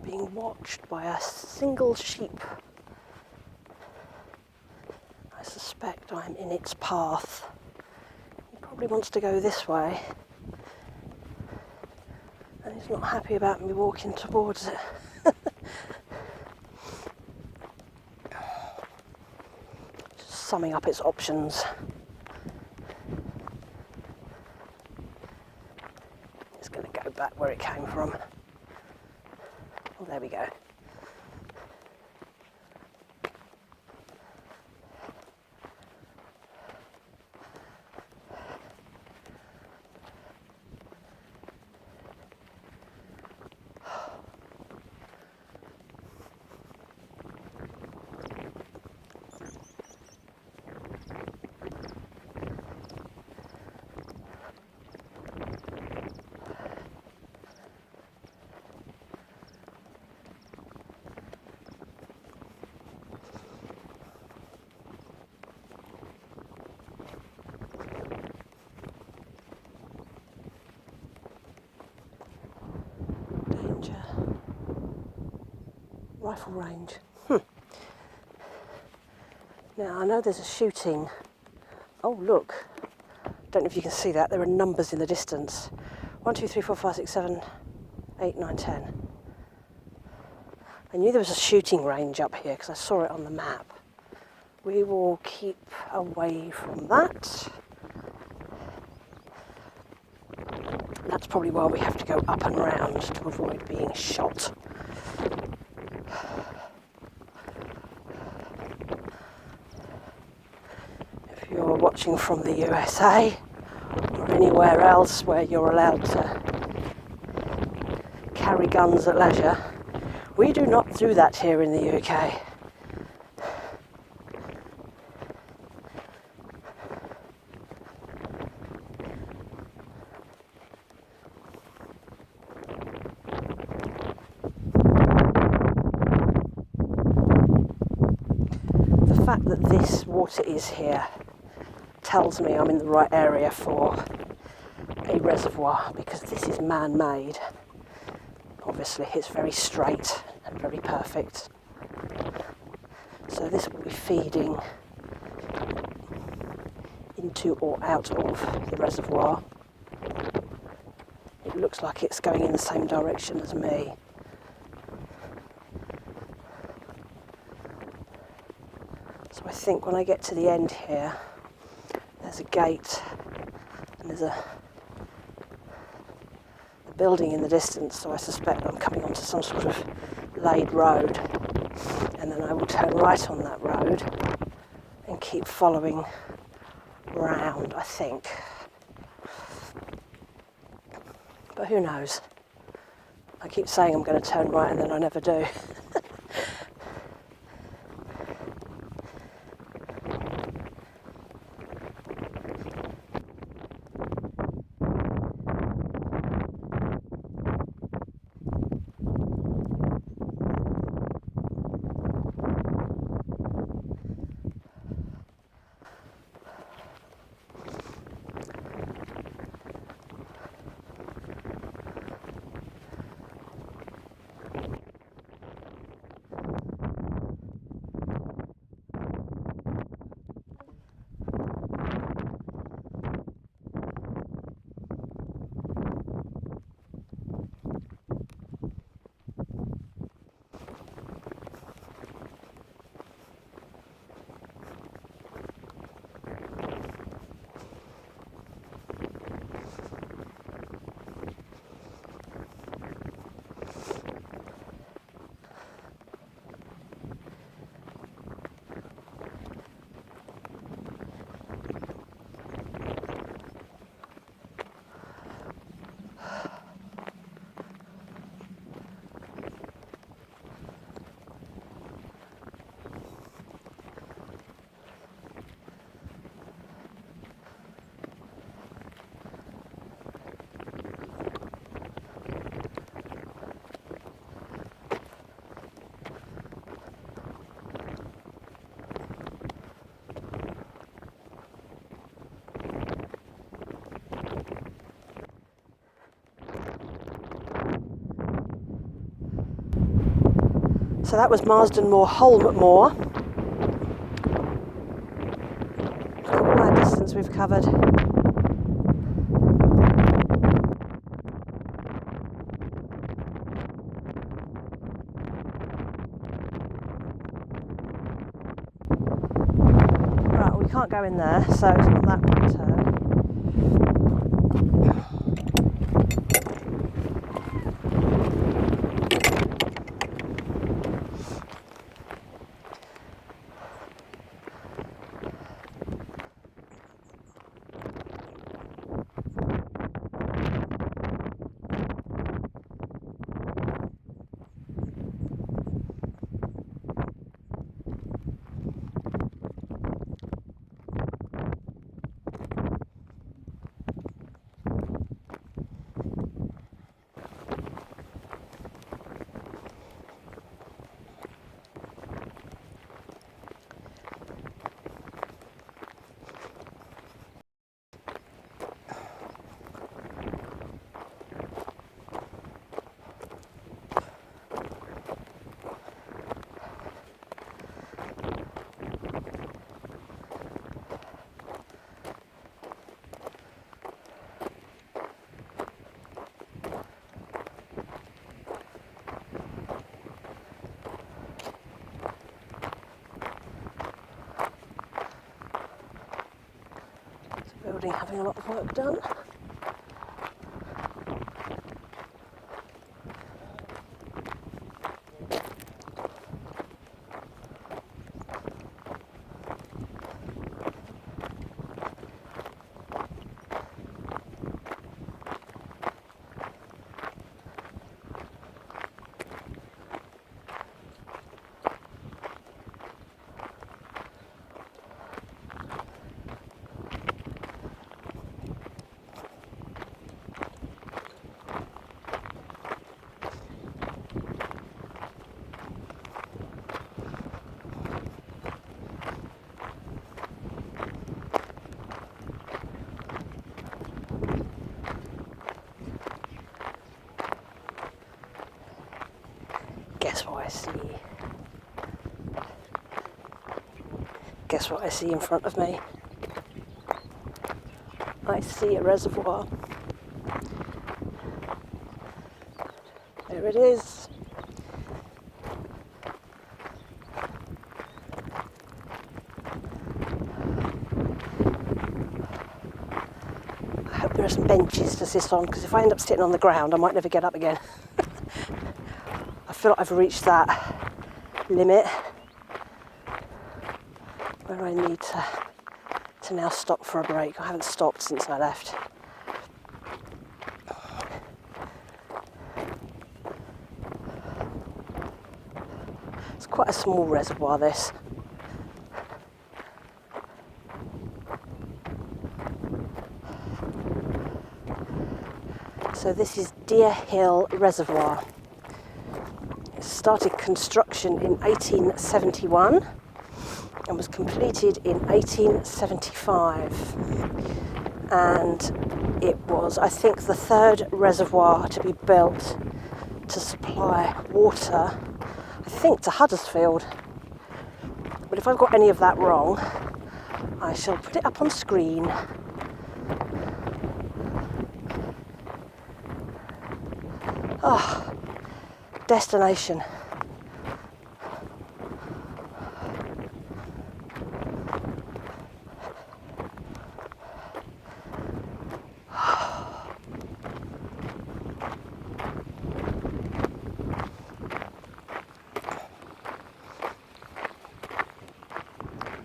Being watched by a single sheep. I suspect I'm in its path. He probably wants to go this way, and he's not happy about me walking towards it. summing up its options. It's going to go back where it came from. Oh, there we go. Rifle range. Now I know there's a shooting. Oh look, don't know if you can see that. There are numbers in the distance. 1, 2, 3, 4, 5, 6, 7, 8, 9, 10. I knew there was a shooting range up here because I saw it on the map. We will keep away from that. That's probably why we have to go up and round to avoid being shot. If you're watching from the USA or anywhere else where you're allowed to carry guns at leisure, we do not do that here in the UK. The fact that this water is here tells me I'm in the right area for a reservoir, because this is man-made. Obviously it's very straight and very perfect. So this will be feeding into or out of the reservoir. It looks like it's going in the same direction as me. So I think when I get to the end here, there's a gate and there's a building in the distance, so I suspect I'm coming onto some sort of laid road, and then I will turn right on that road and keep following round, I think. But who knows? I keep saying I'm going to turn right and then I never do. So that was Marsden Moor, Holm Moor. Look at all that distance we've covered. can't go in there, so it's not that right turn. Building having a lot of work done. Guess what I see? Guess what I see in front of me? I see a reservoir. There it is. I hope there are some benches to sit on, because if I end up sitting on the ground I might never get up again. I feel like I've reached that limit where I need to now stop for a break. I haven't stopped since I left. It's quite a small reservoir, this. So this is Deer Hill Reservoir. It started construction in 1871 and was completed in 1875. And it was, I think, the third reservoir to be built to supply water, I think, to Huddersfield. But if I've got any of that wrong, I shall put it up on screen. Oh, destination.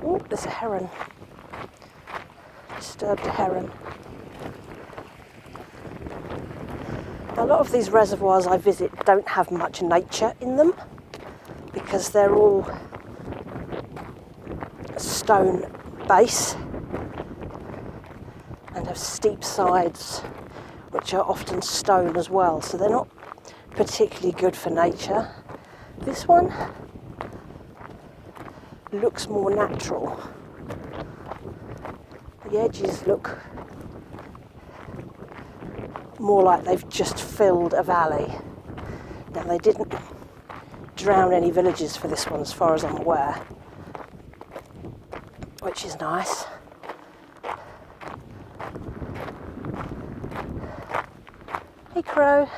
Oh, there's a heron. Disturbed heron. A lot of these reservoirs I visit don't have much nature in them because they're all stone base and have steep sides which are often stone as well, so they're not particularly good for nature. This one looks more natural. The edges look more like they've just filled a valley. Now, they didn't drown any villages for this one as far as I'm aware, which is nice. Hey crow.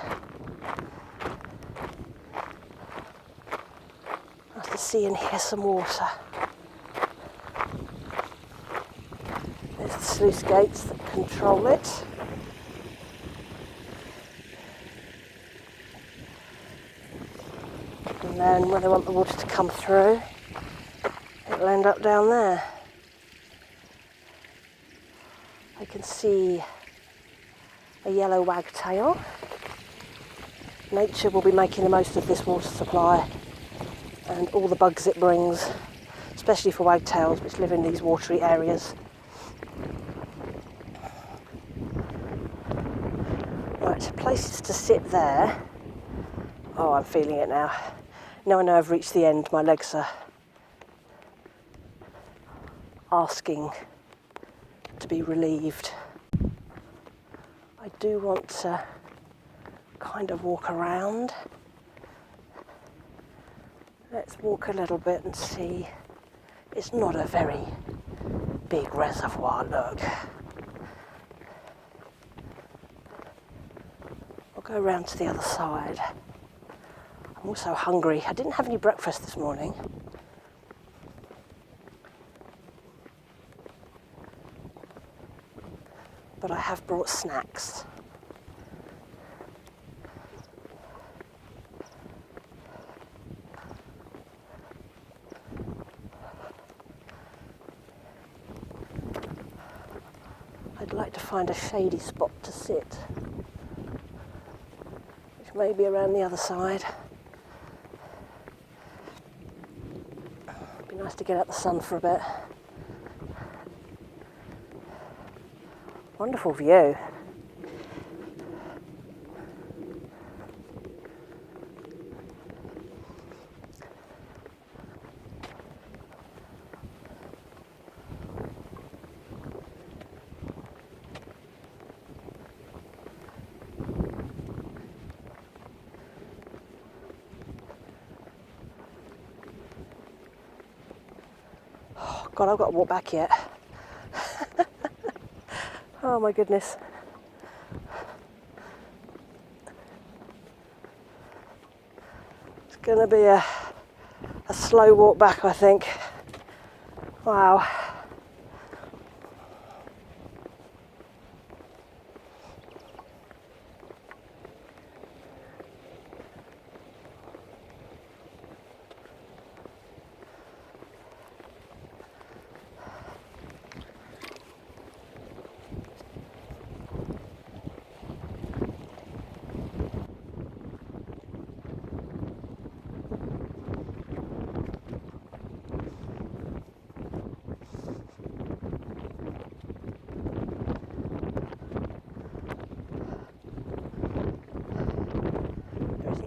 Nice to see and hear some water. sluice gates that control it. And then when they want the water to come through, it'll end up down there. I can see a yellow wagtail. Nature will be making the most of this water supply and all the bugs it brings, especially for wagtails which live in these watery areas. Right, places to sit there. Oh, I'm feeling it now. Now I know I've reached the end, my legs are asking to be relieved. I do want to kind of walk around. Let's walk a little bit and see. It's not a very big reservoir, look. I'll go around to the other side. I'm also hungry. I didn't have any breakfast this morning. But I have brought snacks. I'd like to find a shady spot to sit, which may be around the other side. It'd be nice to get out the sun for a bit. Wonderful view. Oh God, I've got to walk back yet. Oh my goodness. It's going to be a slow walk back, I think. Wow.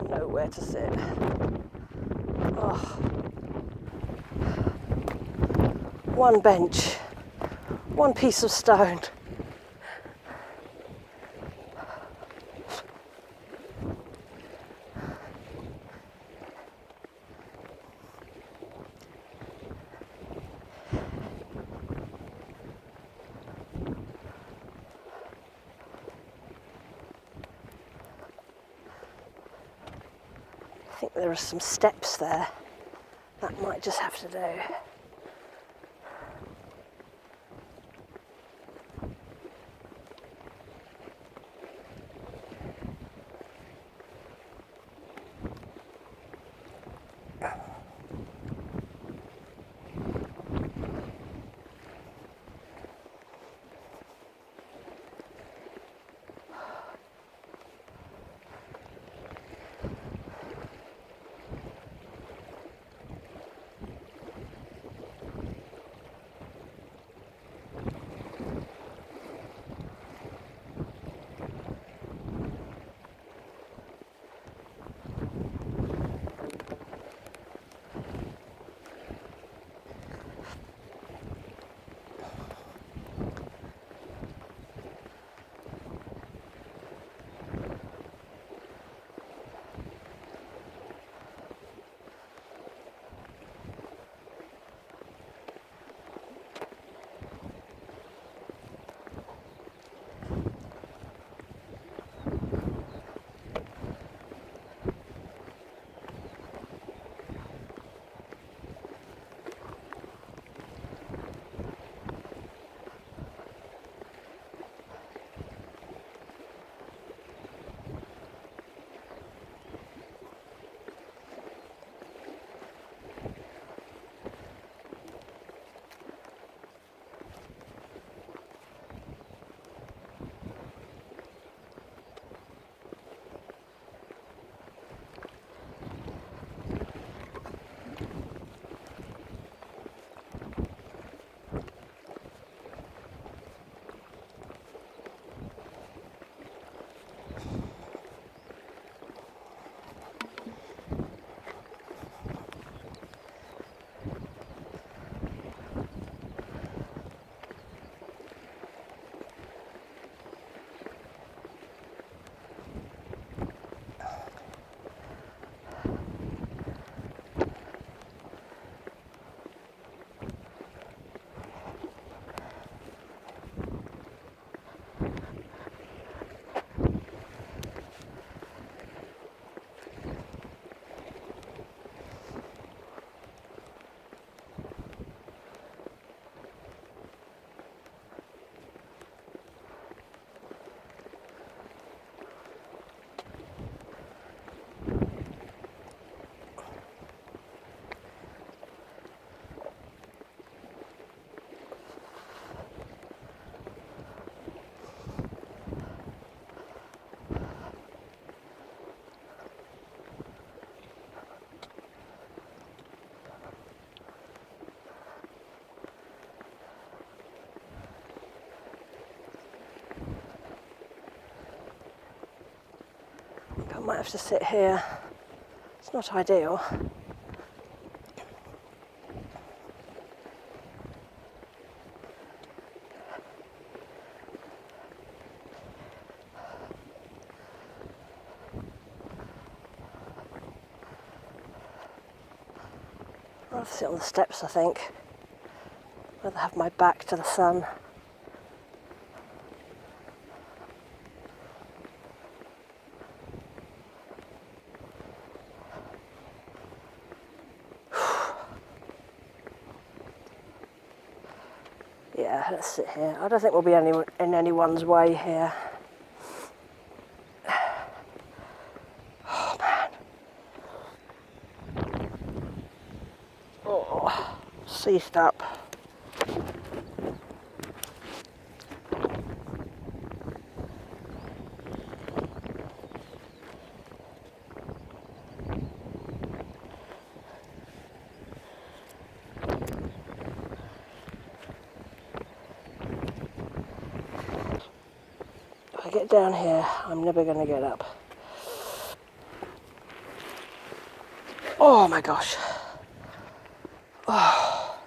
Nowhere to sit. Oh. One bench, one piece of stone. I think there are some steps there. That might just have to do. might have to sit here. It's not ideal. I'll have to sit on the steps, I think. I'd rather have my back to the sun. Yeah, let's sit here. I don't think we'll be in anyone's way here. Oh, man. Oh, seized up. If I get down here, I'm never going to get up. Oh my gosh. Oh.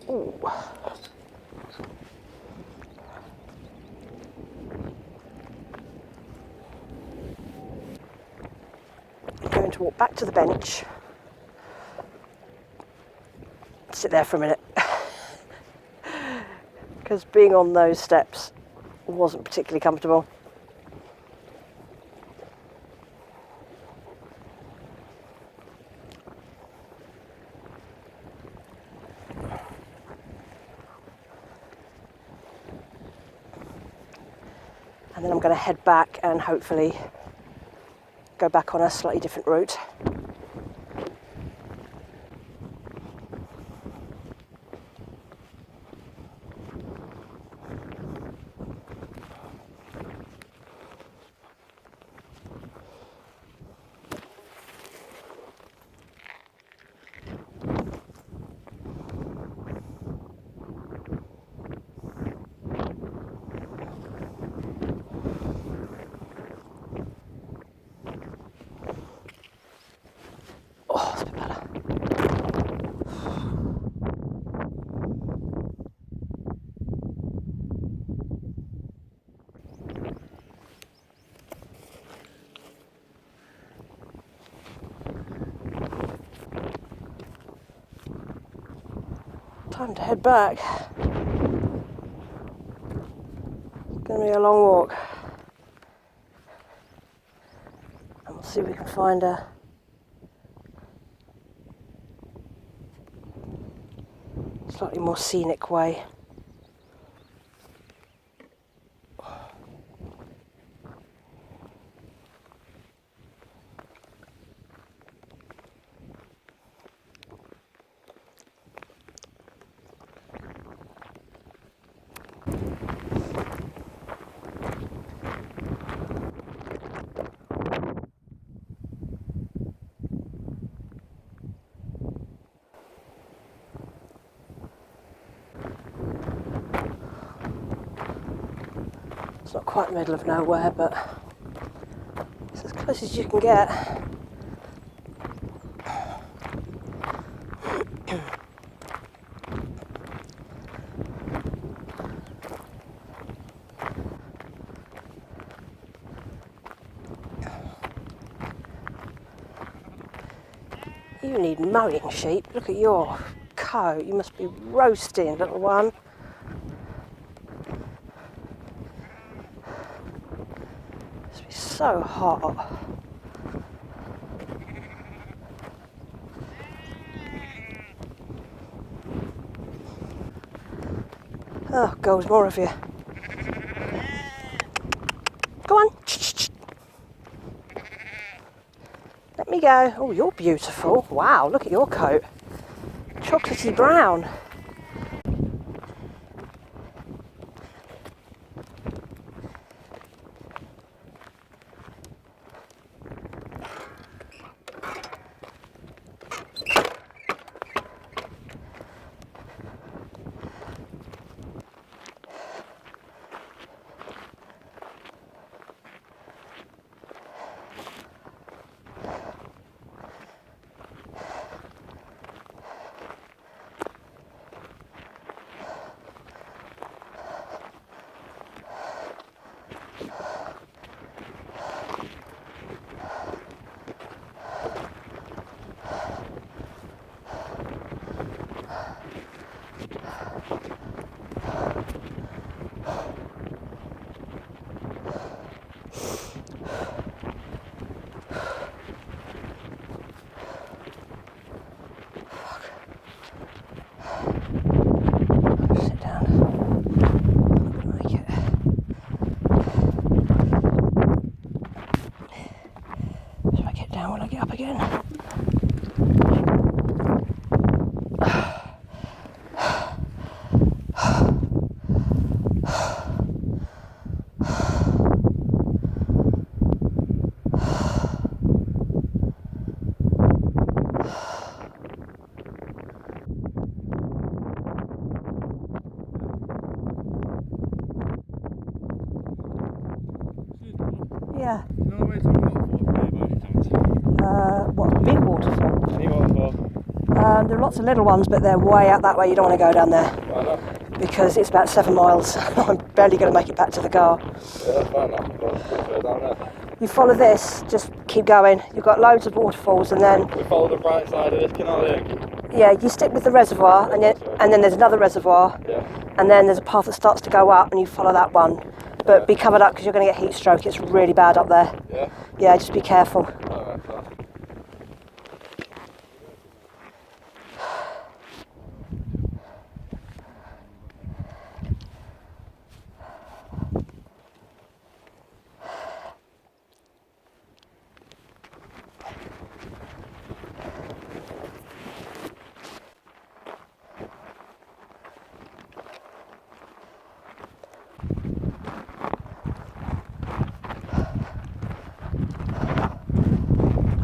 Ooh. I'm going to walk back to the bench. Sit there for a minute. Because being on those steps wasn't particularly comfortable. And then I'm going to head back and hopefully go back on a slightly different route. Oh, it's a bit better. Time to head back. It's going to be a long walk. And we'll see if we can find a slightly more scenic way. It's not quite the middle of nowhere, but it's as close as you can get. You need mowing, sheep. Look at your coat. You must be roasting, little one. Must be so hot. Oh, goes more of you. Go on. Let me go. Oh, you're beautiful. Wow, look at your coat. Chocolatey brown. down when I get up again. Yeah. You know the way to a waterfall from here by any chance? What, a big waterfall? Any waterfall? There are lots of little ones, but they're way out that way. You don't want to go down there. Why not? Because it's about 7 miles. I'm barely going to make it back to the car. Yeah, that's fine, that. But further down there. You follow this, just keep going. You've got loads of waterfalls, and then We follow the right side of this canal here. yeah, you stick with the reservoir, and then there's another reservoir, Yeah. and then there's a path that starts to go up, and you follow that one. But be covered up because you're going to get heat stroke. It's really bad up there. Yeah. Yeah, just be careful. Alright, class.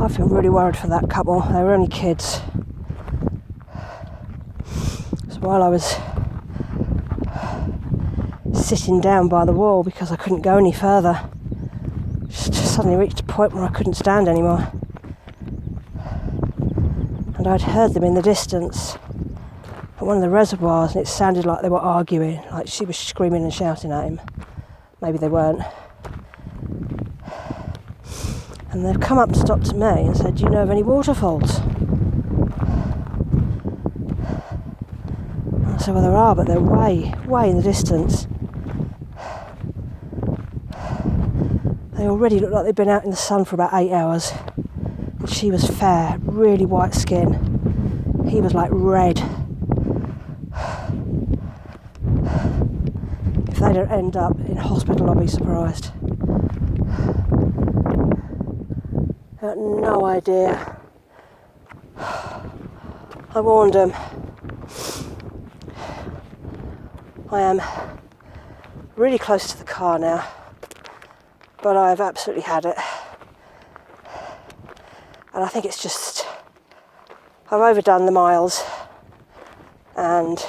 I feel really worried for that couple. They were only kids. So while I was sitting down by the wall because I couldn't go any further, just suddenly reached a point where I couldn't stand anymore. And I'd heard them in the distance at one of the reservoirs, and it sounded like they were arguing, like she was screaming and shouting at him. Maybe they weren't. And they've come up and stopped to me and said, "Do you know of any waterfalls?" And I said, "Well, there are, but they're way, way in the distance." They already looked like they'd been out in the sun for about 8 hours. And she was fair, really white skin. He was like red. If they don't end up in hospital, I'll be surprised. I had no idea. I warned them. I am really close to the car now, but I've absolutely had it. And I think it's just, I've overdone the miles, and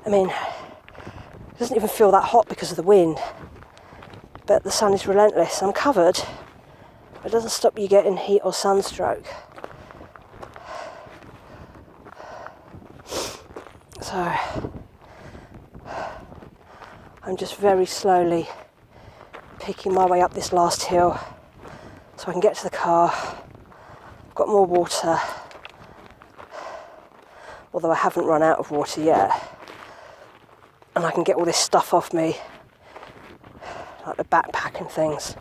I mean, it doesn't even feel that hot because of the wind. But the sun is relentless. I'm covered, but it doesn't stop you getting heat or sunstroke. So I'm just very slowly picking my way up this last hill so I can get to the car. I've got more water, although I haven't run out of water yet. And I can get all this stuff off me, like the backpack and things.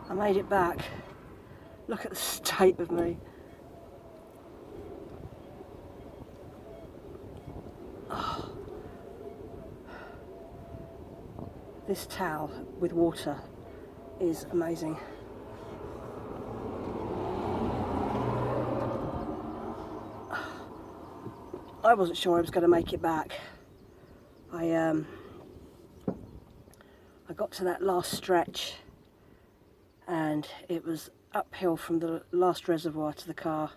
I made it back. Look at the state of me. Oh. This towel with water is amazing. I wasn't sure I was going to make it back. I got to that last stretch and it was uphill from the last reservoir to the car,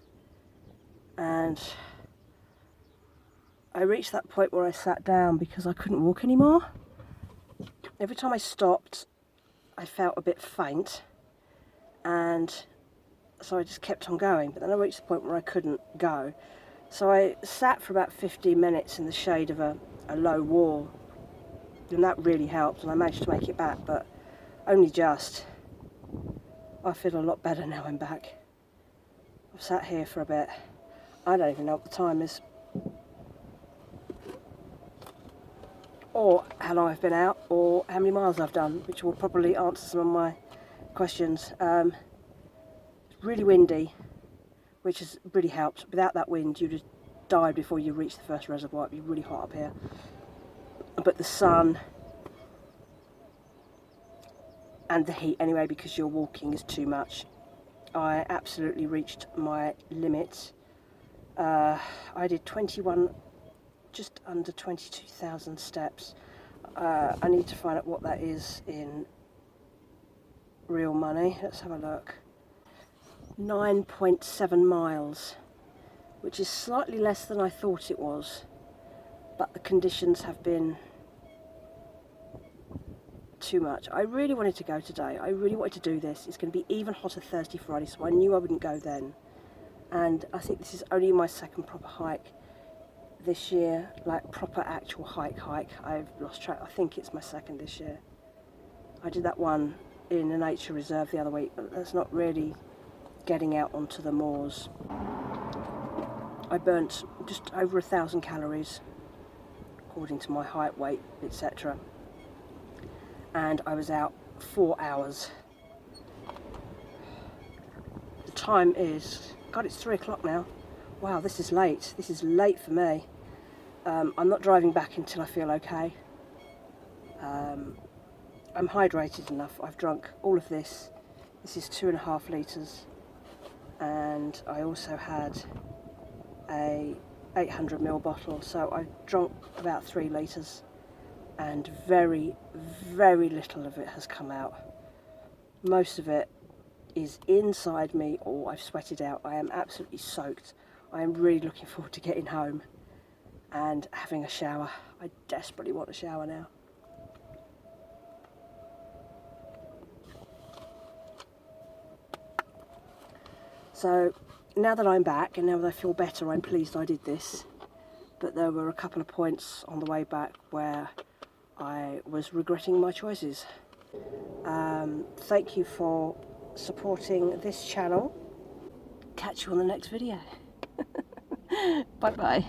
and I reached that point where I sat down because I couldn't walk anymore. Every time I stopped, I felt a bit faint, and so I just kept on going. But then I reached the point where I couldn't go. So I sat for about 15 minutes in the shade of a low wall, and that really helped, and I managed to make it back, but only just. I feel a lot better now I'm back. I've sat here for a bit. I don't even know what the time is, or how long I've been out, or how many miles I've done, which will probably answer some of my questions. It's really windy, which has really helped. Without that wind, you'd have died before you reached the first reservoir. It'd be really hot up here. But the sun and the heat anyway, because you're walking, is too much. I absolutely reached my limit. I did 21, just under 22,000 steps. I need to find out what that is in real money. Let's have a look. 9.7 miles, which is slightly less than I thought it was, but the conditions have been too much. I really wanted to go today. I really wanted to do this. It's going to be even hotter Thursday, Friday, so I knew I wouldn't go then. And I think this is only my second proper hike this year, like proper actual hike. I've lost track. I think it's my second this year. I did that one in a nature reserve the other week, but that's not really getting out onto the moors. I burnt just over 1,000 calories, according to my height, weight, etc. And I was out 4 hours. The time is, God, it's 3 o'clock now. Wow, this is late. This is late for me. I'm not driving back until I feel okay. I'm hydrated enough. I've drunk all of this. This is 2.5 litres. And I also had a 800ml bottle, so I drank about 3 litres, and very, very little of it has come out. Most of it is inside me, or I've sweated out. I am absolutely soaked. I am really looking forward to getting home and having a shower. I desperately want a shower now. So now that I'm back and now that I feel better, I'm pleased I did this. But there were a couple of points on the way back where I was regretting my choices. Thank you for supporting this channel. Catch you on the next video. Bye bye.